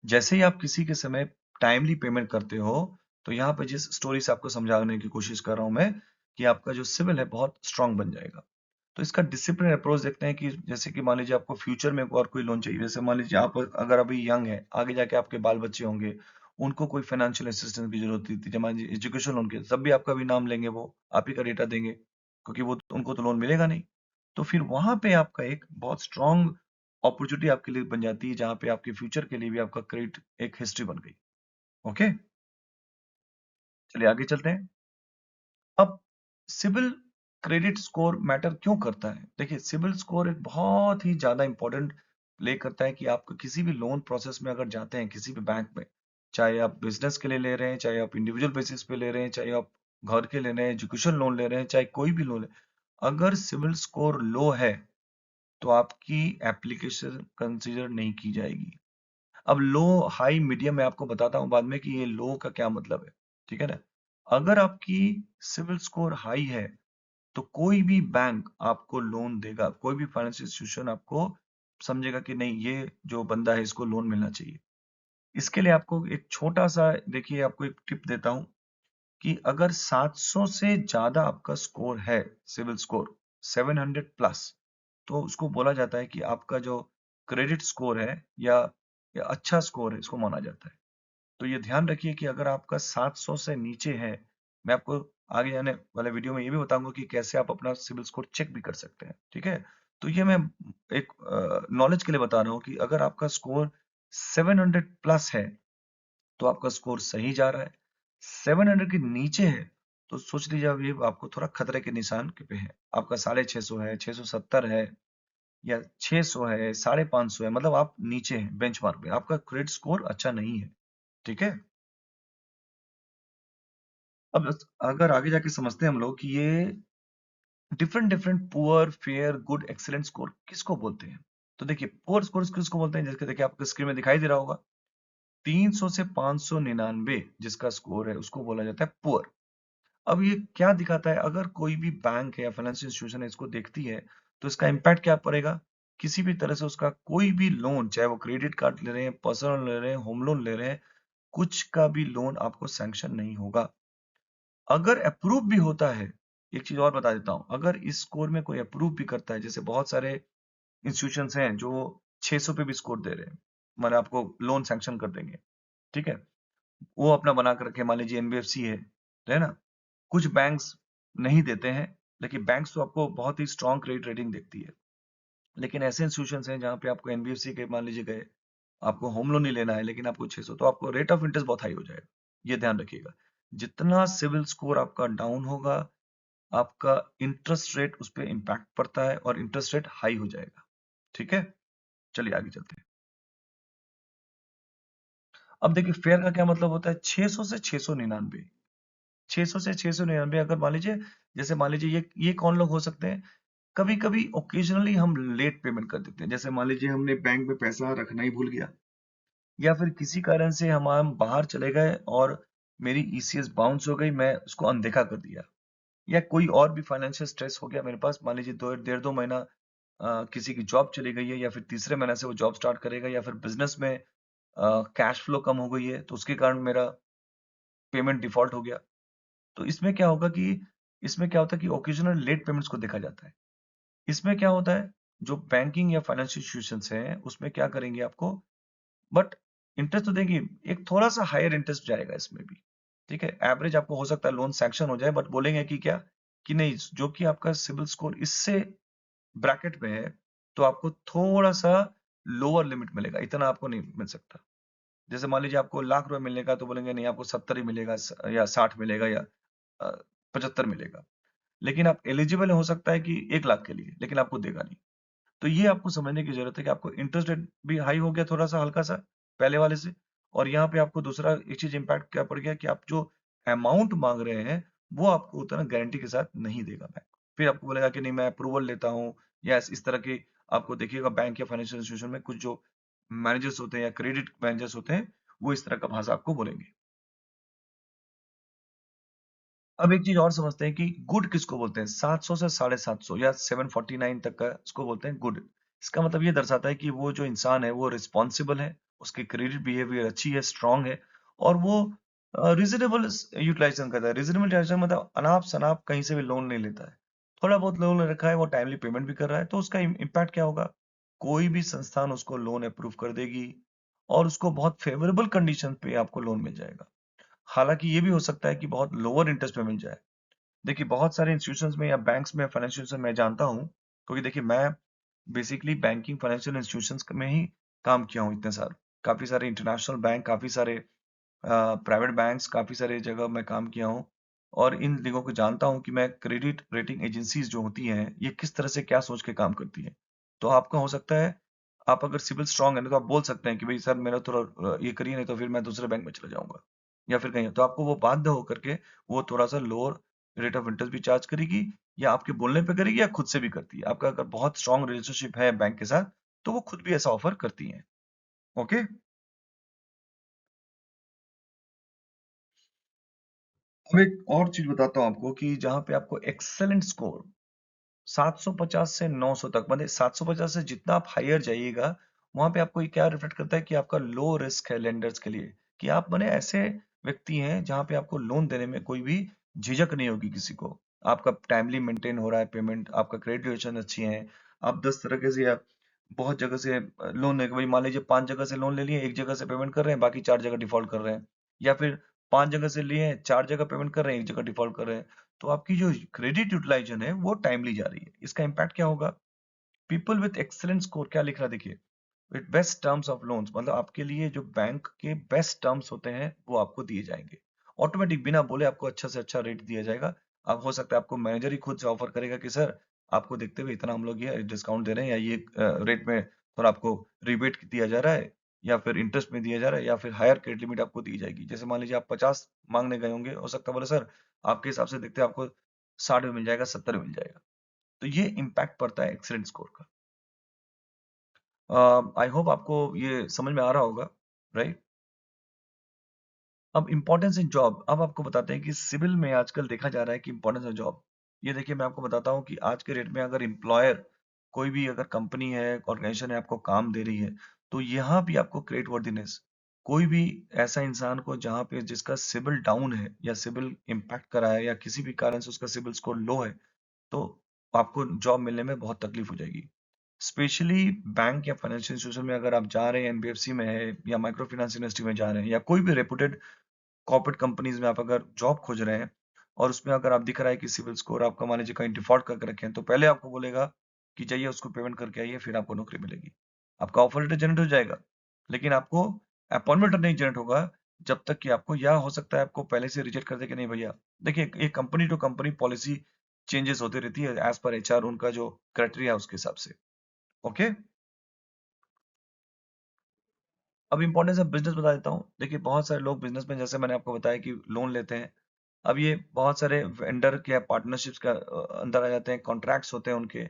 जैसे ही आप किसी के समय टाइमली पेमेंट करते हो, तो यहाँ पे जिस स्टोरी से आपको समझाने की कोशिश कर रहा हूं मैं, कि आपका जो सिविल है बहुत स्ट्रांग बन जाएगा। तो इसका डिसिप्लिन अप्रोच देखते हैं कि जैसे कि मान लीजिए आपको फ्यूचर में और कोई लोन चाहिए, जैसे मान लीजिए आप अगर अभी यंग है, आगे जाके आपके बाल बच्चे होंगे, उनको कोई फाइनेंशियल असिस्टेंस की जरूरत थी, जब मान लीजिए एजुकेशन लोन के, तब भी आपका भी नाम लेंगे, वो आप ही का डेटा देंगे, क्योंकि वो उनको तो लोन मिलेगा नहीं। तो फिर वहां पे आपका एक बहुत स्ट्रांग अपॉर्चुनिटी आपके लिए बन जाती है, जहां पे आपके फ्यूचर के लिए भी आपका क्रेडिट एक हिस्ट्री बन गई। ओके, चलिए आगे चलते हैं। अब सिविल क्रेडिट स्कोर मैटर क्यों करता है, देखिए सिविल स्कोर एक बहुत ही ज्यादा इंपॉर्टेंट प्ले करता है कि आप किसी भी लोन प्रोसेस में अगर जाते हैं किसी भी बैंक में, चाहे आप बिजनेस के लिए ले रहे हैं, चाहे आप इंडिविजुअल बेसिस पे ले रहे हैं, चाहे आप घर के ले रहे हैं, एजुकेशन लोन ले रहे हैं, चाहे कोई भी लोन ले, अगर सिविल स्कोर लो है तो आपकी एप्लीकेशन कंसीडर नहीं की जाएगी। अब लो, हाई, मीडियम मैं आपको बताता हूं बाद में कि ये लो का क्या मतलब है, ठीक है ना। अगर आपकी सिविल स्कोर हाई है तो कोई भी बैंक आपको लोन देगा, कोई भी फाइनेंशियल इंस्टीट्यूशन आपको समझेगा कि नहीं ये जो बंदा है इसको लोन मिलना चाहिए। इसके लिए आपको एक छोटा सा, देखिए आपको एक टिप देता हूं कि अगर 700 से ज्यादा आपका स्कोर है, सिविल स्कोर 700 प्लस, तो उसको बोला जाता है कि आपका जो क्रेडिट स्कोर है या अच्छा स्कोर है, इसको माना जाता है। तो ये ध्यान रखिए कि अगर आपका 700 से नीचे है, मैं आपको आगे जाने वाले वीडियो में ये भी बताऊंगा कि कैसे आप अपना सिविल स्कोर चेक भी कर सकते हैं, ठीक है। तो ये मैं एक नॉलेज के लिए बता रहा हूँ कि अगर आपका स्कोर 700 प्लस है तो आपका स्कोर सही जा रहा है, 700 के नीचे है तो सोच लीजिए अब ये आपको थोड़ा खतरे के निशान पे है। आपका 650 है, 670 है या 600 है, 550 है, मतलब आप नीचे हैं बेंचमार्क पे। आपका क्रेडिट स्कोर अच्छा नहीं है, ठीक है? अब अगर आगे जाके समझते हैं हम लोग कि ये different different poor, fair, good, excellent score किसको बोलते हैं? तो देखिए पुअर स्कोर किसको बोलते हैं? जैसे देखिए आपको स्क्रीन में दिखाई दे रहा होगा 300 से 599 जिसका स्कोर है उसको बोला जाता है पुअर। अब ये क्या दिखाता है? अगर कोई भी बैंक है या फाइनेंशियल इंस्टीट्यूशन है इसको देखती है तो इसका इम्पैक्ट क्या पड़ेगा? किसी भी तरह से उसका कोई भी लोन, चाहे वो क्रेडिट कार्ड ले रहे हैं, पर्सनल ले रहे हैं, होम लोन ले रहे हैं, कुछ का भी लोन आपको सैंक्शन नहीं होगा। अगर अप्रूव भी होता है, एक चीज और बता देता हूं, अगर इस स्कोर में कोई अप्रूव भी करता है, जैसे बहुत सारे इंस्टीट्यूशंस हैं जो 600 पे भी स्कोर दे रहे हैं, मतलब आपको लोन सैंक्शन कर देंगे, ठीक है? वो अपना बना कर रखे, मान लीजिए एनबीएफसी है ना? कुछ बैंक्स नहीं देते हैं, लेकिन बैंक्स तो आपको बहुत ही स्ट्रॉन्ग क्रेडिट रेटिंग देखती है। लेकिन ऐसे इंस्टीट्यूशंस हैं जहाँ पे आपको एनबीएफसी के मान लीजिए गए, आपको होम लोन ही लेना है लेकिन आपको 600, तो आपको रेट ऑफ इंटरेस्ट बहुत हाई हो जाएगा। ये ध्यान रखिएगा। जितना सिविल स्कोर आपका डाउन होगा, आपका इंटरेस्ट रेट उस पे इम्पैक्ट पड़ता है और इंटरेस्ट रेट हाई हो जाएगा। ठीक है? चलिए आगे चलते हैं। अब देखिए फेयर का क्या मतलब होता है? 600 से 699, 600 से 699। अगर मान लीजिए, जैसे मान लीजिए ये कौन लोग हो सकते हैं? कभी कभी ओकेजनली हम लेट पेमेंट कर देते हैं, जैसे मान लीजिए हमने बैंक में पैसा रखना ही भूल गया, या फिर किसी कारण से हम बाहर चले गए और मेरी ईसीएस बाउंस हो गई, मैं उसको अनदेखा कर दिया, या कोई और भी फाइनेंशियल स्ट्रेस हो गया मेरे पास, मान लीजिए 2 महीना किसी की जॉब चली गई है, या फिर तीसरे महीने से वो जॉब स्टार्ट करेगा, या फिर बिजनेस में कैश फ्लो कम हो गई है तो उसके कारण मेरा पेमेंट डिफॉल्ट हो गया। तो इसमें क्या होता है कि ओकेजनल लेट पेमेंट्स को देखा जाता है। इसमें क्या होता है, जो बैंकिंग या फाइनेंशियल इंस्टीट्यूशंस हैं उसमें क्या करेंगे आपको, बट इंटरेस्ट तो देंगे, एक थोड़ा सा हायर इंटरेस्ट जाएगा इसमें भी। ठीक है? एवरेज आपको हो सकता है लोन सैंक्शन हो जाए, बट बोलेंगे कि क्या, कि नहीं, जो कि आपका सिविल स्कोर इससे ब्रैकेट में है तो आपको थोड़ा सा लोअर लिमिट मिलेगा, इतना आपको नहीं मिल सकता। जैसे मान लीजिए आपको लाख रुपए मिलने का, तो बोलेंगे नहीं आपको 70 ही मिलेगा, या 60 मिलेगा, या 75 मिलेगा। लेकिन आप एलिजिबल हो सकता है कि 1 लाख के लिए, लेकिन आपको देगा नहीं। तो ये आपको समझने की जरूरत है कि आपको इंटरेस्ट रेट भी हाई हो गया थोड़ा सा, हल्का सा पहले वाले से, और यहाँ पे आपको दूसरा एक चीज इम्पैक्ट क्या पड़ गया कि आप जो अमाउंट मांग रहे हैं वो आपको उतना गारंटी के साथ नहीं देगा बैंक। फिर आपको बोलेगा कि नहीं मैं अप्रूवल लेता हूँ, या इस तरह की, आपको देखिएगा बैंक या फाइनेंशियल इंस्टीट्यूशन में कुछ जो मैनेजर्स होते हैं या क्रेडिट मैनेजर्स होते हैं, वो इस तरह का भाषा आपको बोलेंगे। अब एक चीज और समझते हैं कि गुड किसको बोलते हैं? 700 से 750 या 749 तक का इसको बोलते हैं गुड। इसका मतलब ये दर्शाता है कि वो जो इंसान है वो रिस्पॉन्सिबल है, उसकी क्रेडिट बिहेवियर अच्छी है, स्ट्रांग है, और वो रीजनेबल यूटिलाइजेशन करता है। रीजनेबल यूटिलाइजेशन मतलब अनाप शनाप कहीं से भी लोन नहीं लेता है, थोड़ा बहुत लोन ले रखा है, वो टाइमली पेमेंट भी कर रहा है, तो उसका इम्पैक्ट क्या होगा? कोई भी संस्थान उसको लोन अप्रूव कर देगी और उसको बहुत फेवरेबल कंडीशन पे आपको लोन मिल जाएगा। हालांकि ये भी हो सकता है कि बहुत लोअर इंटरेस्ट पे मिल जाए। देखिए बहुत सारे इंस्टीट्यूशंस में या बैंक्स में, फाइनेंशियल इंस्टीट्यूशन में जानता हूँ, क्योंकि देखिए मैं बेसिकली बैंकिंग फाइनेंशियल इंस्टीट्यूशंस में ही काम किया हूँ इतने साल। काफी सारे इंटरनेशनल बैंक, काफी सारे प्राइवेट बैंक्स, काफी सारे जगह मैं काम किया हूँ, और इन लोगों को जानता हूँ कि मैं क्रेडिट रेटिंग एजेंसीज जो होती हैं ये किस तरह से क्या सोच के काम करती हैं। तो आपका हो सकता है, आप अगर सिविल स्ट्रांग है ना, तो आप बोल सकते हैं कि भाई सर मेरा थोड़ा ये करिए, नहीं तो फिर मैं दूसरे बैंक में चला जाऊंगा, या फिर कहीं, तो आपको वो बाध्य होकर के वो थोड़ा सा लोअर रेट ऑफ इंटरेस्ट भी चार्ज करेगी, या आपके बोलने पे करेगी, या खुद से भी करती है। आपका अगर बहुत स्ट्रांग रिलेशनशिप है बैंक के साथ तो वो खुद भी ऐसा ऑफर करती है। ओके। अब एक और चीज बताता हूँ आपको कि जहां पे आपको एक्सेलेंट स्कोर 750 से 900 तक, मतलब 750 से जितना आप हायर जाइएगा, वहां पे आपको ये क्या रिफ्लेक्ट करता है कि आपका लो रिस्क है लेंडर्स के लिए, कि आप बने ऐसे व्यक्ति हैं जहां पे आपको लोन देने में कोई भी झिझक नहीं होगी किसी को। आपका टाइमली मेंटेन हो रहा है पेमेंट, आपका क्रेडिट रिलेशन अच्छी है, आप 10 तरह से या बहुत जगह से लोन ले, भाई मान लीजिए 5 जगह से लोन ले लिए, एक जगह से पेमेंट कर रहे हैं, बाकी 4 जगह डिफॉल्ट कर रहे हैं, या फिर 5 जगह से लिए हैं, 4 जगह पेमेंट कर रहे हैं, एक जगह डिफॉल्ट कर रहे हैं, तो आपकी जो क्रेडिट यूटिलाइजेशन है वो टाइमली जा रही है। इसका इम्पैक्ट क्या होगा? पीपल विथ एक्सेलेंट स्कोर, क्या लिख रहा है देखिए, with best terms of loans, मतलब आपके लिए जो बैंक के बेस्ट टर्म्स होते हैं वो आपको दिए जाएंगे, ऑटोमेटिक बिना बोले आपको अच्छा से अच्छा रेट दिया जाएगा। अब हो सकता है आपको मैनेजर ही खुद से ऑफर करेगा कि सर आपको देखते हुए इतना हम लोग ये डिस्काउंट दे रहे हैं, या ये रेट में थोड़ा आपको रिबेट दिया जा रहा है, या फिर इंटरेस्ट में दिया जा रहा है, या फिर हायर क्रेडिट लिमिट आपको दी जाएगी। जैसे मान लीजिए आप 50 मांगने गए होंगे, हो सकता है बोले सर आपके हिसाब से देखते हैं आपको 60 में मिल जाएगा, 70 में मिल जाएगा। तो ये इम्पैक्ट पड़ता है एक्सीलेंट स्कोर का। आई होप आपको ये समझ में आ रहा होगा, राइट? अब इम्पोर्टेंस इन जॉब, अब आपको बताते हैं कि सिविल में आजकल देखा जा रहा है कि इम्पोर्टेंस ऑफ जॉब। ये देखिए मैं आपको बताता हूँ कि आज के डेट में अगर एम्प्लॉयर कोई भी अगर कंपनी है, ऑर्गेनाइजेशन है, आपको काम दे रही है, तो यहाँ भी आपको क्रेडिट वर्दीनेस, कोई भी ऐसा इंसान को जहाँ पे जिसका सिविल डाउन है या सिविल इम्पैक्ट करा है या किसी भी कारण से उसका सिविल स्कोर लो है, तो आपको जॉब मिलने में बहुत तकलीफ हो जाएगी। स्पेशली बैंक या फाइनेंशियल इंस्टीट्यूशन में अगर आप जा रहे हैं, एनबीएफसी में है या माइक्रो फाइनेंस इंडस्ट्री में जा रहे हैं, या कोई भी रेपुटेड कॉर्पोरेट कंपनीज में आप अगर जॉब खोज रहे हैं और उसमें अगर आप दिख रहा है कि सिविल स्कोर आपका मान लीजिए कहीं डिफॉल्ट करके रखे हैं, तो पहले आपको बोलेगा कि जाइए उसको पेमेंट करके आइए, फिर आपको नौकरी मिलेगी। आपका ऑफर लेटर जनरेट हो जाएगा, लेकिन आपको अपॉइंटमेंट नहीं जनरेट होगा जब तक कि आपको, या हो सकता है आपको पहले से रिजेक्ट कर दे कि नहीं भैया। देखिए एक company to company policy changes होती रहती है एज पर एचआर, उनका जो क्राइटेरिया है उसके हिसाब से। ओके, अब इंपॉर्टेंस ऑफ बिजनेस बता देता हूँ। देखिए बहुत सारे लोग बिजनेस में, जैसे मैंने आपको बताया कि लोन लेते हैं। अब ये बहुत सारे वेंडर के पार्टनरशिप्स का अंदर आ जाते हैं, कॉन्ट्रैक्ट्स होते हैं उनके,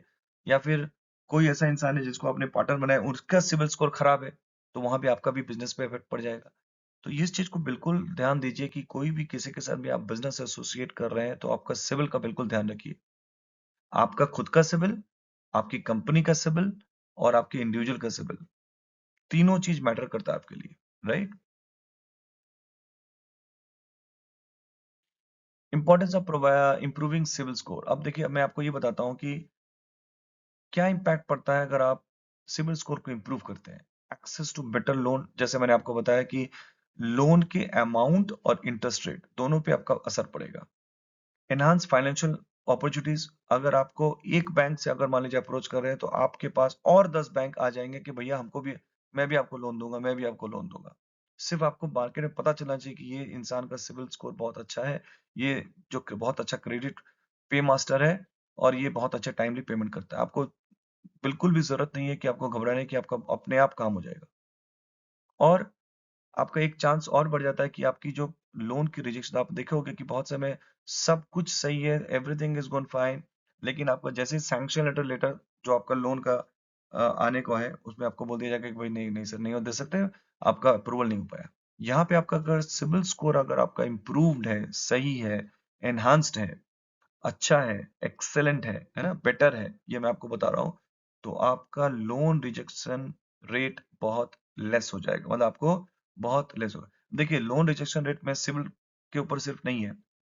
या फिर कोई ऐसा इंसान है जिसको आपने पार्टनर बनाया, उसका सिविल स्कोर खराब है, तो वहां भी आपका भी बिजनेस पे इफेक्ट पड़ जाएगा। तो इस चीज को बिल्कुल ध्यान दीजिए कि कोई भी किसी के साथ भी आप बिजनेस एसोसिएट कर रहे हैं तो आपका सिविल का बिल्कुल ध्यान रखिए। आपका खुद का सिविल, आपकी कंपनी का सिविल, और आपके इंडिविजुअल का सिविल, तीनों चीज मैटर करता है आपके लिए, right? Importance of improving CIBIL score. अब देखिए मैं आपको ये बताता हूँ कि क्या इम्पैक्ट पड़ता है अगर आप सिविल स्कोर को इंप्रूव करते हैं। एक्सेस टू बेटर लोन, जैसे मैंने आपको बताया कि लोन के अमाउंट और इंटरेस्ट रेट दोनों पे आपका असर पड़ेगा। एनहांस फाइनेंशियल अपॉर्चुनिटीज, अगर आपको एक बैंक से अगर मान लीजिए अप्रोच कर रहे हैं, तो आपके पास और 10 बैंक आ जाएंगे कि भैया हमको भी, मैं भी आपको लोन दूंगा, मैं भी आपको लोन दूंगा। सिर्फ आपको मार्केट में पता चलना चाहिए कि ये इंसान का सिविल स्कोर बहुत अच्छा है, ये जो कि बहुत अच्छा क्रेडिट पे मास्टर है, और ये बहुत अच्छा टाइमली पेमेंट करता है। आपको बिल्कुल भी जरूरत नहीं है कि आपको घबराने की, आपका अपने आप काम हो जाएगा। और आपका एक चांस और बढ़ जाता है कि आपकी जो लोन की रिजेक्शन, आप देखे होंगे कि बहुत समय सब कुछ सही है, एवरीथिंग इज गोन फाइन, लेकिन आपका जैसे सैंक्शन लेटर लेटर जो आपका लोन का आने को है, उसमें आपको बोल दिया जाएगा कि भाई नहीं नहीं सर, नहीं हो दे सकते, आपका अप्रूवल नहीं हो पाया। यहाँ पे आपका अगर सिविल स्कोर अगर आपका इम्प्रूव्ड है, सही है, एनहांस्ड है, अच्छा है, एक्सेलेंट है ना, बेटर है, ये मैं आपको बता रहा हूँ, तो आपका लोन रिजेक्शन रेट बहुत लेस हो जाएगा, मतलब आपको बहुत लेस होगा। देखिए लोन रिजेक्शन रेट में सिविल के ऊपर सिर्फ नहीं है,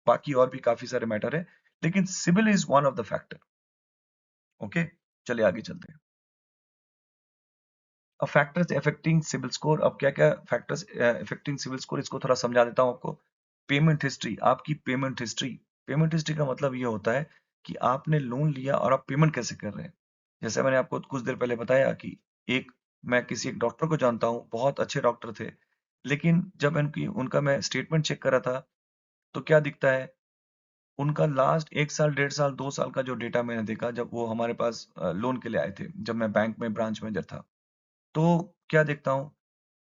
बाकी और भी काफी सारे मैटर है, लेकिन CIBIL is one of the factor. Okay, चलिए आगे चलते हैं। अब फैक्टर्स अफेक्टिंग सिविल स्कोर, अब क्या क्या फैक्टर्स अफेक्टिंग सिविल स्कोर, इसको थोड़ा समझा देता हूँ आपको। पेमेंट हिस्ट्री, आपकी पेमेंट हिस्ट्री। पेमेंट हिस्ट्री का मतलब ये होता है कि आपने लोन लिया और आप पेमेंट कैसे कर रहे हैं। जैसे मैंने आपको कुछ देर पहले बताया कि एक, मैं किसी एक डॉक्टर को जानता हूँ, बहुत अच्छे डॉक्टर थे, लेकिन जब उनकी उनका मैं स्टेटमेंट चेक कर रहा था, तो क्या दिखता है, उनका लास्ट 1 साल, 1.5 साल, 2 साल का जो डेटा मैंने देखा, जब वो हमारे पास लोन के लिए आए थे, जब मैं बैंक में ब्रांच मैनेजर था, तो क्या देखता हूँ,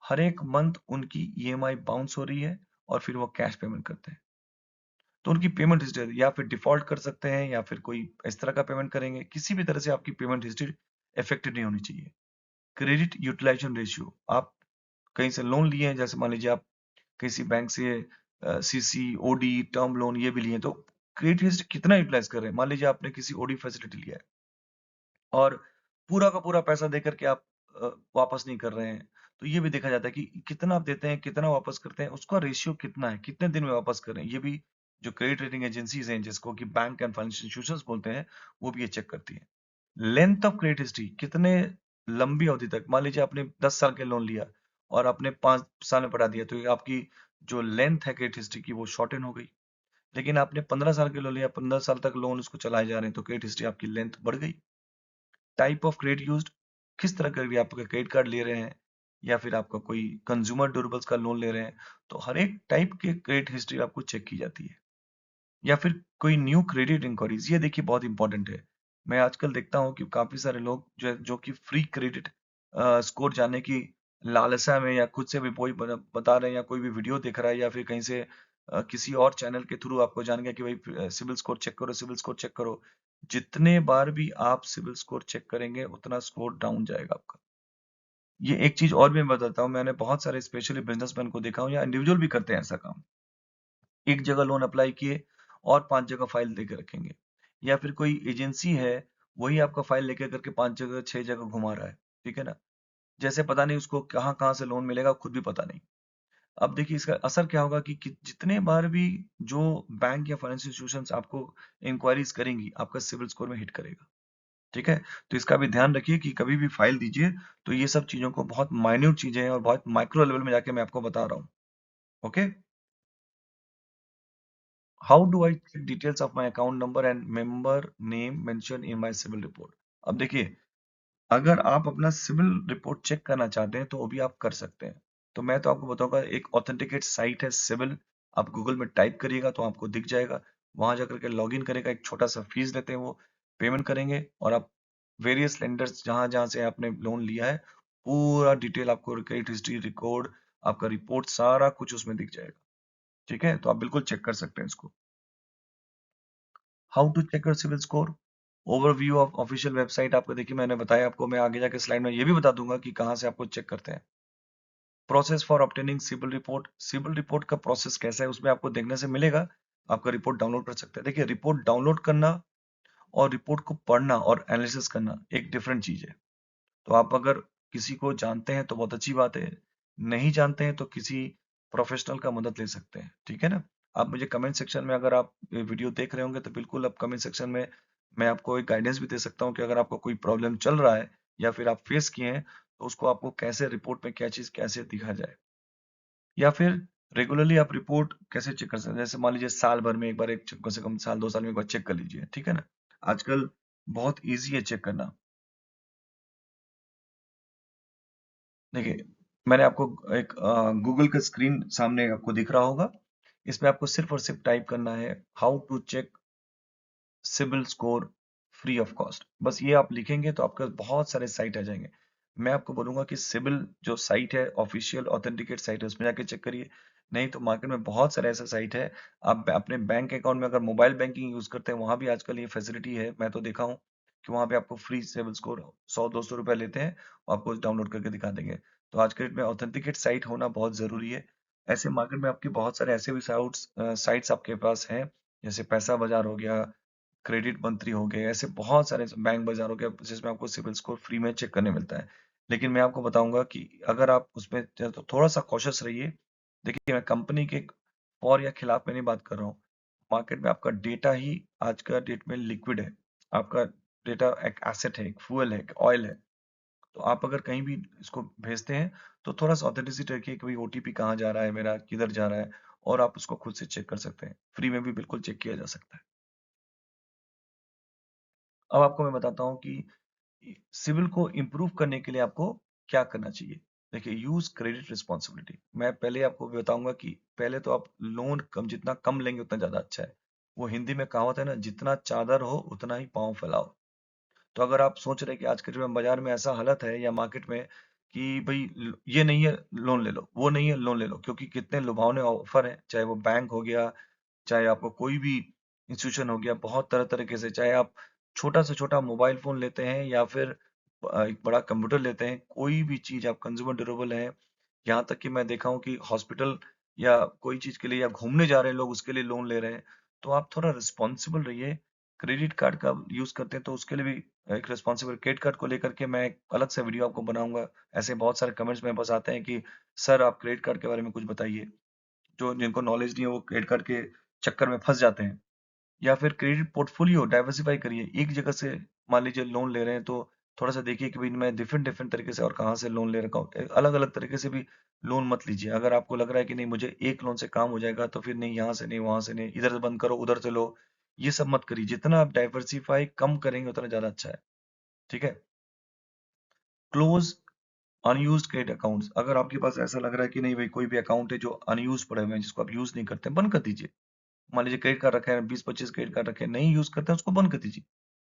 हर एक मंथ उनकी ईएमआई बाउंस हो रही है और फिर वो कैश पेमेंट करते हैं। तो उनकी पेमेंट हिस्ट्री या फिर डिफॉल्ट कर सकते हैं, या फिर कोई इस तरह का पेमेंट करेंगे, किसी भी तरह से आपकी पेमेंट हिस्ट्री इफेक्टेड नहीं होनी चाहिए। क्रेडिट यूटिलाइजेशन रेशियो, आप कहीं से लोन लिए हैं, जैसे मान लीजिए आप किसी बैंक से सीसी, ओडी, टर्म लोन ये भी लिए, तो क्रेडिट हिस्ट्री कितना यूटिलाइज कर रहे हैं। मान लीजिए आपने किसी ओडी फैसिलिटी लिया है और पूरा का पूरा पैसा देकर के आप वापस नहीं कर रहे हैं, तो ये भी देखा जाता है कि कितना आप देते हैं, कितना वापस करते हैं, उसका रेशियो कितना है, कितने दिन में वापस कर रहे हैं। ये भी जो क्रेडिट रेटिंग एजेंसीज हैं, जिसको कि बैंक एंड फाइनेंशियल इंस्टीट्यूशंस बोलते हैं, वो भी ये चेक करती है। लेंथ ऑफ क्रेडिट हिस्ट्री, कितने लंबी अवधि तक, मान लीजिए आपने 10 साल के लोन लिया और आपने 5 साल में पढ़ा दिया, तो ये आपकी जो लेंथ है क्रेडिट हिस्ट्री की, वो शॉर्टन हो गई। लेकिन आपने 15 साल के लोन लिया, 15 साल तक लोन उसको चलाए जा रहे हैं, तो क्रेडिट हिस्ट्री आपकी लेंथ बढ़ गई। टाइप ऑफ क्रेडिट यूज्ड, किस तरह का भी आप क्रेडिट कार्ड ले रहे हैं, या फिर आपका कोई कंज्यूमर ड्यूरेबल्स का लोन ले रहे हैं, तो हर एक टाइप के क्रेडिट हिस्ट्री आपको चेक की जाती है। या फिर कोई न्यू क्रेडिट इंक्वायरीज, ये देखिए बहुत इंपॉर्टेंट है। मैं आजकल देखता हूँ कि काफी सारे लोग जो कि फ्री क्रेडिट स्कोर जानने की लालसा में या खुद से भी कोई बता रहे हैं या कोई भी वीडियो देख रहा है या फिर कहीं से किसी और चैनल के थ्रू आपको जान गया कि भाई सिविल स्कोर चेक करो, सिविल स्कोर चेक करो। जितने बार भी आप सिविल स्कोर चेक करेंगे उतना स्कोर डाउन जाएगा आपका। ये एक चीज और भी मैं बताता हूँ, मैंने बहुत सारे स्पेशली बिजनेसमैन को देखा हूँ या इंडिविजुअल भी करते हैं ऐसा काम। एक जगह लोन अप्लाई किए और 5 जगह फाइल लेके रखेंगे। या फिर कोई एजेंसी है, वही आपका फाइल लेके करके 5 जगह 6 जगह घुमा रहा है। ठीक है ना? जैसे पता नहीं उसको कहाँ-कहाँ से लोन मिलेगा, खुद भी पता नहीं। अब देखिए इसका असर क्या होगा कि जितने बार भी जो बैंक या फाइनेंशियल इंस्टीट्यूशंस आपको इंक्वायरीज करेंगी, आपका सिविल स्कोर में हिट करेगा। ठीक है? तो इसका भी ध्यान रखिए कि कभी भी फाइल दीजिए तो ये सब चीज़ों को, बहुत माइन्यूट चीज़ें हैं और बहुत माइक्रो लेवल में जाके मैं आपको बता रहा हूँ। Okay? How do I check details of my account number and member name mention in my CIBIL report? अब देखिए, अगर आप अपना सिविल रिपोर्ट चेक करना चाहते हैं तो वो भी आप कर सकते हैं। तो मैं तो आपको बताऊंगा, एक ऑथेंटिकेट साइट है सिविल, आप गूगल में टाइप करिएगा तो आपको दिख जाएगा। वहां जाकर के लॉग इन करेगा, एक छोटा सा फीस लेते हैं, वो पेमेंट करेंगे और आप वेरियस लेंडर्स जहां जहां से आपने लोन लिया है, पूरा डिटेल आपको, क्रेडिट हिस्ट्री रिकॉर्ड, आपका रिपोर्ट, सारा कुछ उसमें दिख जाएगा। ठीक है? तो आप बिल्कुल चेक कर सकते हैं इसको। How to check your CIBIL score, overview of official website. आपको देखिए, मैंने बताया आपको, मैं आगे जाके स्लाइड में ये भी बता दूंगा कि कहाँ से आपको चेक करते हैं। Process for obtaining CIBIL report, CIBIL report का प्रोसेस कैसा है उसमें आपको देखने से मिलेगा। आपका रिपोर्ट डाउनलोड कर सकते हैं। देखिए, रिपोर्ट डाउनलोड करना और रिपोर्ट को पढ़ना और एनालिसिस करना एक डिफरेंट चीज है। तो आप अगर किसी को जानते हैं तो बहुत अच्छी बात है, नहीं जानते हैं तो किसी प्रोफेशनल का मदद ले सकते हैं। ठीक है ना? आप मुझे कमेंट सेक्शन में, अगर आप ये वीडियो देख रहे होंगे तो बिल्कुल आप कमेंट सेक्शन में, मैं आपको एक गाइडेंस भी दे सकता हूँ कि अगर आपको कोई प्रॉब्लम चल रहा है या फिर आप फेस किए हैं तो उसको आपको कैसे रिपोर्ट में क्या चीज कैसे दिखा जाए। या फिर रेगुलरली आप रिपोर्ट कैसे चेक कर सकते हैं, जैसे मान लीजिए साल भर में एक बार, एक कम से कम साल 2 साल में एक बार चेक कर लीजिए। ठीक है ना? आजकल बहुत ईजी है चेक करना। देखिए, मैंने आपको एक गूगल का स्क्रीन सामने आपको दिख रहा होगा। इसमें आपको सिर्फ और सिर्फ टाइप करना है, how to check CIBIL score free of cost. बस ये आप लिखेंगे तो आपके बहुत सारे साइट आ जाएंगे। मैं आपको बोलूंगा कि सिबिल जो साइट है, ऑफिशियल ऑथेंटिकेट साइट है, उसमें जाके चेक करिए। नहीं तो मार्केट में बहुत सारे ऐसा साइट है। आप अपने बैंक अकाउंट में अगर मोबाइल बैंकिंग यूज करते हैं, वहां भी आजकल ये फैसिलिटी है। मैं तो देखा हूँ कि वहां पे आपको फ्री सिबिल स्कोर 100-200 रुपए लेते हैं और आपको डाउनलोड करके दिखा देंगे। तो आज के डेट में ऑथेंटिकेट साइट होना बहुत जरूरी है। ऐसे मार्केट में आपके बहुत सारे ऐसे भी साइट्स आपके पास हैं, जैसे पैसा बाजार हो गया, क्रेडिट मंत्री हो गए, ऐसे बहुत सारे बैंक बाजार हो गया जिसमें आपको सिविल स्कोर फ्री में चेक करने मिलता है। लेकिन मैं आपको बताऊंगा कि अगर आप उसमें तो थोड़ा सा कॉशियस रहिए। देखिए, मैं कंपनी के और या खिलाफ में नहीं बात कर रहा हूँ। मार्केट में आपका डेटा ही आज का डेट में लिक्विड है। आपका डेटा एक एसेट है, एक फ्यूल है, एक ऑयल है। तो आप अगर कहीं भी इसको भेजते हैं तो थोड़ा सा ऑथेंटिसिटी रखिए कि भाई ओटीपी कहाँ जा रहा है मेरा, किधर जा रहा है, और आप उसको खुद से चेक कर सकते हैं। फ्री में भी बिल्कुल चेक किया जा सकता है। अब आपको मैं बताता हूँ कि सिविल को इम्प्रूव करने के लिए आपको क्या करना चाहिए। देखिए, यूज क्रेडिट रिस्पॉन्सिबिलिटी। मैं पहले आपको बताऊंगा कि पहले तो आप लोन जितना कम लेंगे उतना ज्यादा अच्छा है। वो हिंदी में कहावत है ना, जितना चादर हो उतना ही पाँव फैलाओ। तो अगर आप सोच रहे हैं कि आज के टाइम में बाजार में ऐसा हालत है या मार्केट में कि भाई ये नहीं है लोन ले लो, वो नहीं है लोन ले लो, क्योंकि कितने लुभावने ऑफर हैं, चाहे वो बैंक हो गया, चाहे आपको कोई भी इंस्टीट्यूशन हो गया, बहुत तरह तरीके से, चाहे आप छोटा से छोटा मोबाइल फोन लेते हैं या फिर एक बड़ा कंप्यूटर लेते हैं, कोई भी चीज आप कंज्यूमर ड्यूरेबल है। यहाँ तक कि मैं देखा हूँ कि हॉस्पिटल या कोई चीज के लिए या घूमने जा रहे हैं लोग, उसके लिए लोन ले रहे हैं। तो आप थोड़ा रिस्पॉन्सिबल रहिए। क्रेडिट कार्ड का यूज करते हैं तो उसके लिए भी एक रिस्पॉन्सिबल, क्रेडिट कार्ड को लेकर के मैं एक अलग से वीडियो आपको बनाऊंगा। ऐसे बहुत सारे कमेंट्स मेरे पास आते हैं कि सर आप क्रेडिट कार्ड के बारे में कुछ बताइए। जो जिनको नॉलेज नहीं है वो क्रेडिट कार्ड के चक्कर में फंस जाते हैं। या फिर क्रेडिट पोर्टफोलियो डाइवर्सिफाई करिए। एक जगह से मान लीजिए लोन ले रहे हैं तो थोड़ा सा देखिए कि भाई मैं डिफरेंट डिफरेंट तरीके से और कहाँ से लोन ले रखा हूँ। अलग अलग तरीके से भी लोन मत लीजिए। अगर आपको लग रहा है कि नहीं मुझे एक लोन से काम हो जाएगा तो फिर नहीं, यहाँ से नहीं, वहां से नहीं, इधर से बंद करो उधर से लो, ये सब मत करिए। जितना आप डाइवर्सिफाई कम करेंगे उतना ज्यादा अच्छा है। ठीक है? क्लोज अनयूज्ड क्रेडिट अकाउंट्स, अगर आपके पास ऐसा लग रहा है कि नहीं भाई कोई भी अकाउंट है जो अनयूज पड़े हुए हैं जिसको आप यूज नहीं करते, बंद कर दीजिए। मान लीजिए क्रेडिट कार्ड रखे हैं, 20-25 क्रेडिट कार्ड रखे हैं, नहीं यूज करते हैं, उसको बंद कर दीजिए।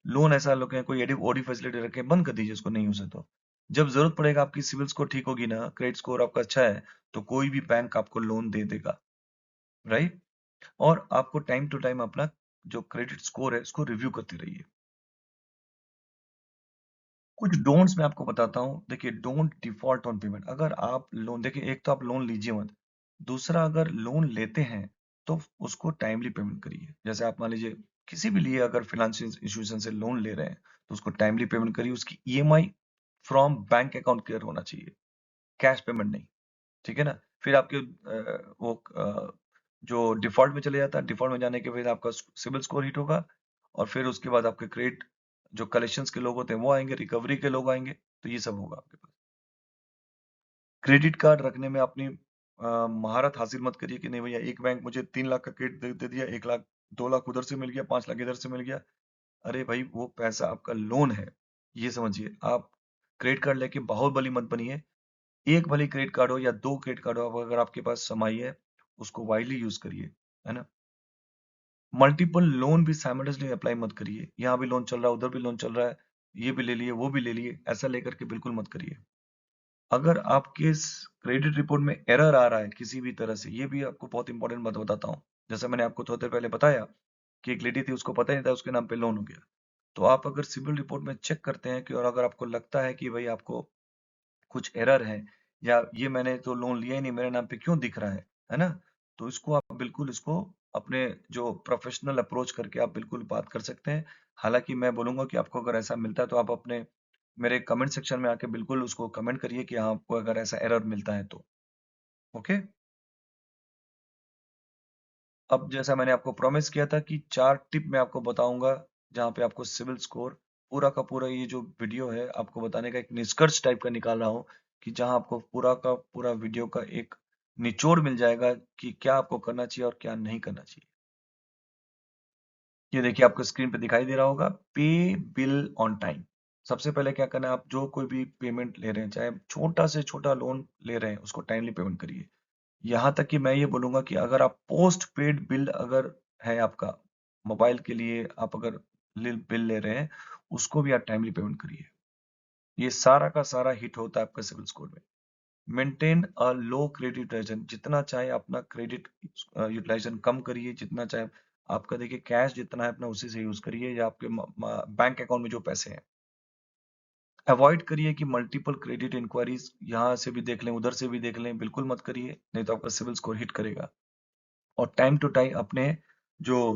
लोन ऐसा लोग हैं, कोई एडी ओडी फैसिलिटी रखे हैं, बंद कर दीजिए उसको, नहीं यूज है तो। जब जरूरत पड़ेगा, आपकी सिविल स्कोर ठीक होगी ना, क्रेडिट स्कोर आपका अच्छा है, तो कोई भी बैंक आपको लोन दे देगा, राइट। और आपको टाइम टू टाइम अपना जो क्रेडिट स्कोर है उसको रिव्यू करते रहिए। कुछ डोंट्स मैं आपको बताता हूँ। देखिए, डोंट डिफॉल्ट ऑन पेमेंट। अगर आप लोन, देखिए एक तो आप लोन लीजिए मत, दूसरा अगर लोन लेते हैं तो उसको टाइमली पेमेंट करिए। जैसे आप मान लीजिए किसी भी लिए अगर फाइनेंशियल इंस्टीट्यूशन से लोन ले रहे हैं तो उसको टाइमली पेमेंट करिए। उसकी EMI from bank account clear होना चाहिए, कैश पेमेंट नहीं, ठीक है ना। फिर आपके जो डिफॉल्ट में चले जाता है, डिफॉल्ट में जाने के बाद आपका सिबिल स्कोर हिट होगा, और फिर उसके बाद आपके क्रेडिट जो कलेक्शंस के लोग होते हैं वो आएंगे, रिकवरी के लोग आएंगे, तो ये सब होगा आपके पास। क्रेडिट कार्ड रखने में अपनी महारत हासिल मत करिए कि नहीं भैया एक बैंक मुझे 3 लाख का क्रेडिट दे दिया, 1 लाख 2 लाख उधर से मिल गया, 5 लाख इधर से मिल गया। अरे भाई वो पैसा आपका लोन है, ये समझिए। आप क्रेडिट कार्ड लेके बाहुबली मत बनिए। एक भले क्रेडिट कार्ड हो या 2 क्रेडिट कार्ड हो, अगर आपके पास समाई है उसको वाइडली यूज करिए, है ना। मल्टीपल लोन भी साइमल्टेनियसली अप्लाई मत करिए। यहाँ भी लोन चल रहा है, उधर भी लोन चल रहा है, ये भी ले लिए, वो भी ले लिए, ऐसा लेकर के बिल्कुल मत करिए। अगर आपके क्रेडिट रिपोर्ट में एरर आ रहा है किसी भी तरह से, ये भी आपको बहुत इंपॉर्टेंट बात बताता हूँ। जैसे मैंने आपको थोड़ी देर पहले बताया कि एक लेडी थी, उसको पता ही नहीं था उसके नाम पे लोन हो गया। तो आप अगर सिविल रिपोर्ट में चेक करते हैं कि, और अगर आपको लगता है कि भाई आपको कुछ एरर है, या ये मैंने तो लोन लिया ही नहीं, मेरे नाम पे क्यों दिख रहा है ना। तो इसको आप बिल्कुल इसको अपने जो प्रोफेशनल अप्रोच करके आप बिल्कुल बात कर सकते हैं। हालांकि मैं बोलूंगा कि आपको अगर ऐसा मिलता है तो आप अपने मेरे कमेंट सेक्शन में आके बिल्कुल उसको कमेंट करिए कि हाँ, आपको अगर ऐसा एरर मिलता है तो। ओके। अब जैसा मैंने आपको प्रॉमिस किया था कि 4 टिप मैं आपको बताऊंगा, जहाँ पे आपको सिविल स्कोर पूरा का पूरा, ये जो वीडियो है आपको बताने का एक निष्कर्ष टाइप का निकाल रहा हूँ, कि जहाँ आपको पूरा का पूरा वीडियो का एक निचोड़ मिल जाएगा कि क्या आपको करना चाहिए और क्या नहीं करना चाहिए। ये देखिए आपको स्क्रीन पे दिखाई दे रहा होगा, पे बिल ऑन टाइम। सबसे पहले क्या करना है, आप जो कोई भी पेमेंट ले रहे हैं, चाहे छोटा से छोटा लोन ले रहे हैं, उसको टाइमली पेमेंट करिए। यहाँ तक कि मैं ये बोलूंगा कि अगर आप पोस्ट पेड बिल अगर है आपका, मोबाइल के लिए आप अगर बिल ले रहे हैं, उसको भी आप टाइमली पेमेंट करिए। ये सारा का सारा हिट होता है आपका सिविल स्कोर में। Maintain a low credit utilisation, जितना चाहे अपना क्रेडिट यूटिलाइजेशन कम करिए, जितना चाहे आपका देखिए कैश जितना है अपना उसी से यूज करिए, या आपके बैंक अकाउंट में जो पैसे हैं। अवॉइड करिए कि मल्टीपल क्रेडिट इंक्वायरीज यहाँ से भी देख लें, उधर से भी देख लें, बिल्कुल मत करिए, नहीं तो आपका सिविल स्कोर हिट करेगा। और टाइम टू टाइम अपने जो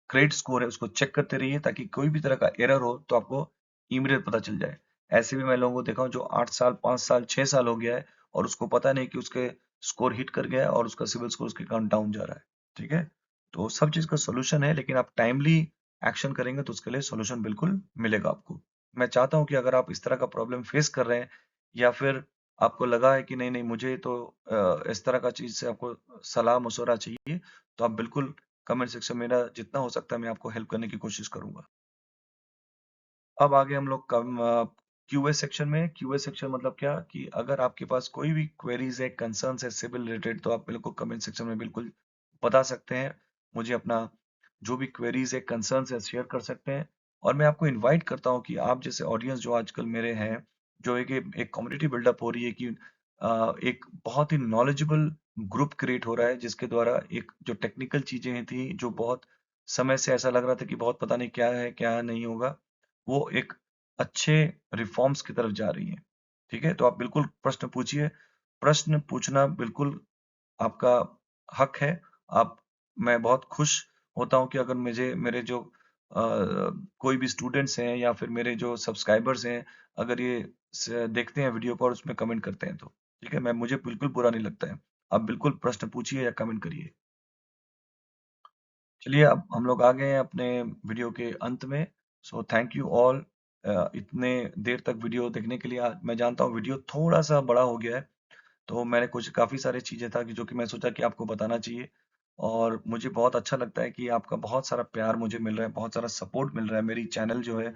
क्रेडिट स्कोर है उसको चेक करते रहिए, ताकि कोई भी तरह का एरर हो तो आपको इमीडिएट पता चल जाए। ऐसे भी मैं लोगों को देखा हूँ जो 8 साल 5 साल 6 साल हो गया है और उसको पता नहीं कि उसके स्कोर हिट कर गया है और उसका सिविल स्कोर उसके कारण डाउन जा रहा है। ठीक है, तो सब चीज का सोल्यूशन है, लेकिन आप टाइमली एक्शन करेंगे तो उसके लिए सोल्यूशन बिल्कुल मिलेगा आपको। मैं चाहता हूँ कि अगर आप इस तरह का प्रॉब्लम फेस कर रहे हैं, या फिर आपको लगा है कि नहीं नहीं मुझे तो इस तरह का चीज से आपको सलाह मशवरा चाहिए, तो आप बिल्कुल कमेंट सेक्शन में, मेरा जितना हो सकता है मैं आपको हेल्प करने की कोशिश करूंगा। अब आगे हम लोग क्यूए सेक्शन में। क्यूए सेक्शन मतलब क्या, कि अगर आपके पास कोई भी क्वेरीज है, कंसर्न्स है सिविल रिलेटेड, तो आप बिल्कुल कमेंट सेक्शन में बिल्कुल बता सकते हैं। मुझे अपना जो भी क्वेरीज है, कंसर्न्स है, शेयर कर सकते हैं। और मैं आपको इनवाइट करता हूं कि आप जैसे ऑडियंस जो आजकल मेरे हैं, जो एक कम्युनिटी बिल्डअप हो रही है, कि एक बहुत ही नॉलेजेबल ग्रुप क्रिएट हो रहा है, जिसके द्वारा एक जो टेक्निकल चीजें थी, जो बहुत समय से ऐसा लग रहा था कि बहुत पता नहीं क्या है क्या नहीं होगा, वो एक अच्छे रिफॉर्म्स की तरफ जा रही है। ठीक है, तो आप बिल्कुल प्रश्न पूछिए। प्रश्न पूछना बिल्कुल आपका हक है। आप मैं बहुत खुश होता हूँ कि अगर मुझे मेरे जो कोई भी स्टूडेंट्स हैं या फिर मेरे जो सब्सक्राइबर्स हैं, अगर ये देखते हैं वीडियो को और उसमें कमेंट करते हैं तो ठीक है, मैं मुझे बिल्कुल बुरा नहीं लगता है। आप बिल्कुल प्रश्न पूछिए या कमेंट करिए। चलिए, अब हम लोग आ गए हैं अपने वीडियो के अंत में। सो थैंक यू ऑल इतने देर तक वीडियो देखने के लिए। मैं जानता हूँ वीडियो थोड़ा सा बड़ा हो गया है, तो मैंने कुछ काफ़ी सारी चीज़ें था कि जो कि मैं सोचा कि आपको बताना चाहिए। और मुझे बहुत अच्छा लगता है कि आपका बहुत सारा प्यार मुझे मिल रहा है, बहुत सारा सपोर्ट मिल रहा है। मेरी चैनल जो है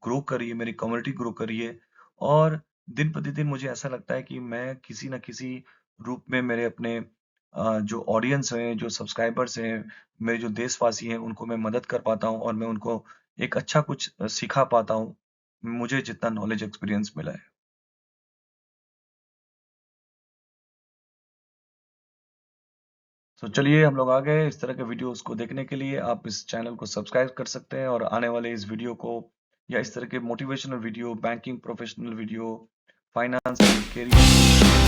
ग्रो कर रही है, मेरी कम्युनिटी ग्रो कर रही है। और दिन प्रतिदिन मुझे ऐसा लगता है कि मैं किसी न किसी रूप में मेरे अपने जो ऑडियंस हैं, जो सब्सक्राइबर्स हैं, मेरे जो देशवासी हैं, उनको मैं मदद कर पाता हूँ और मैं उनको एक अच्छा कुछ सिखा पाता हूँ, मुझे जितना नॉलेज एक्सपीरियंस मिला है। तो चलिए हम लोग आ गए इस तरह के वीडियोज़ को देखने के लिए आप इस चैनल को सब्सक्राइब कर सकते हैं और आने वाले इस वीडियो को या इस तरह के motivational video, banking professional video, finance, career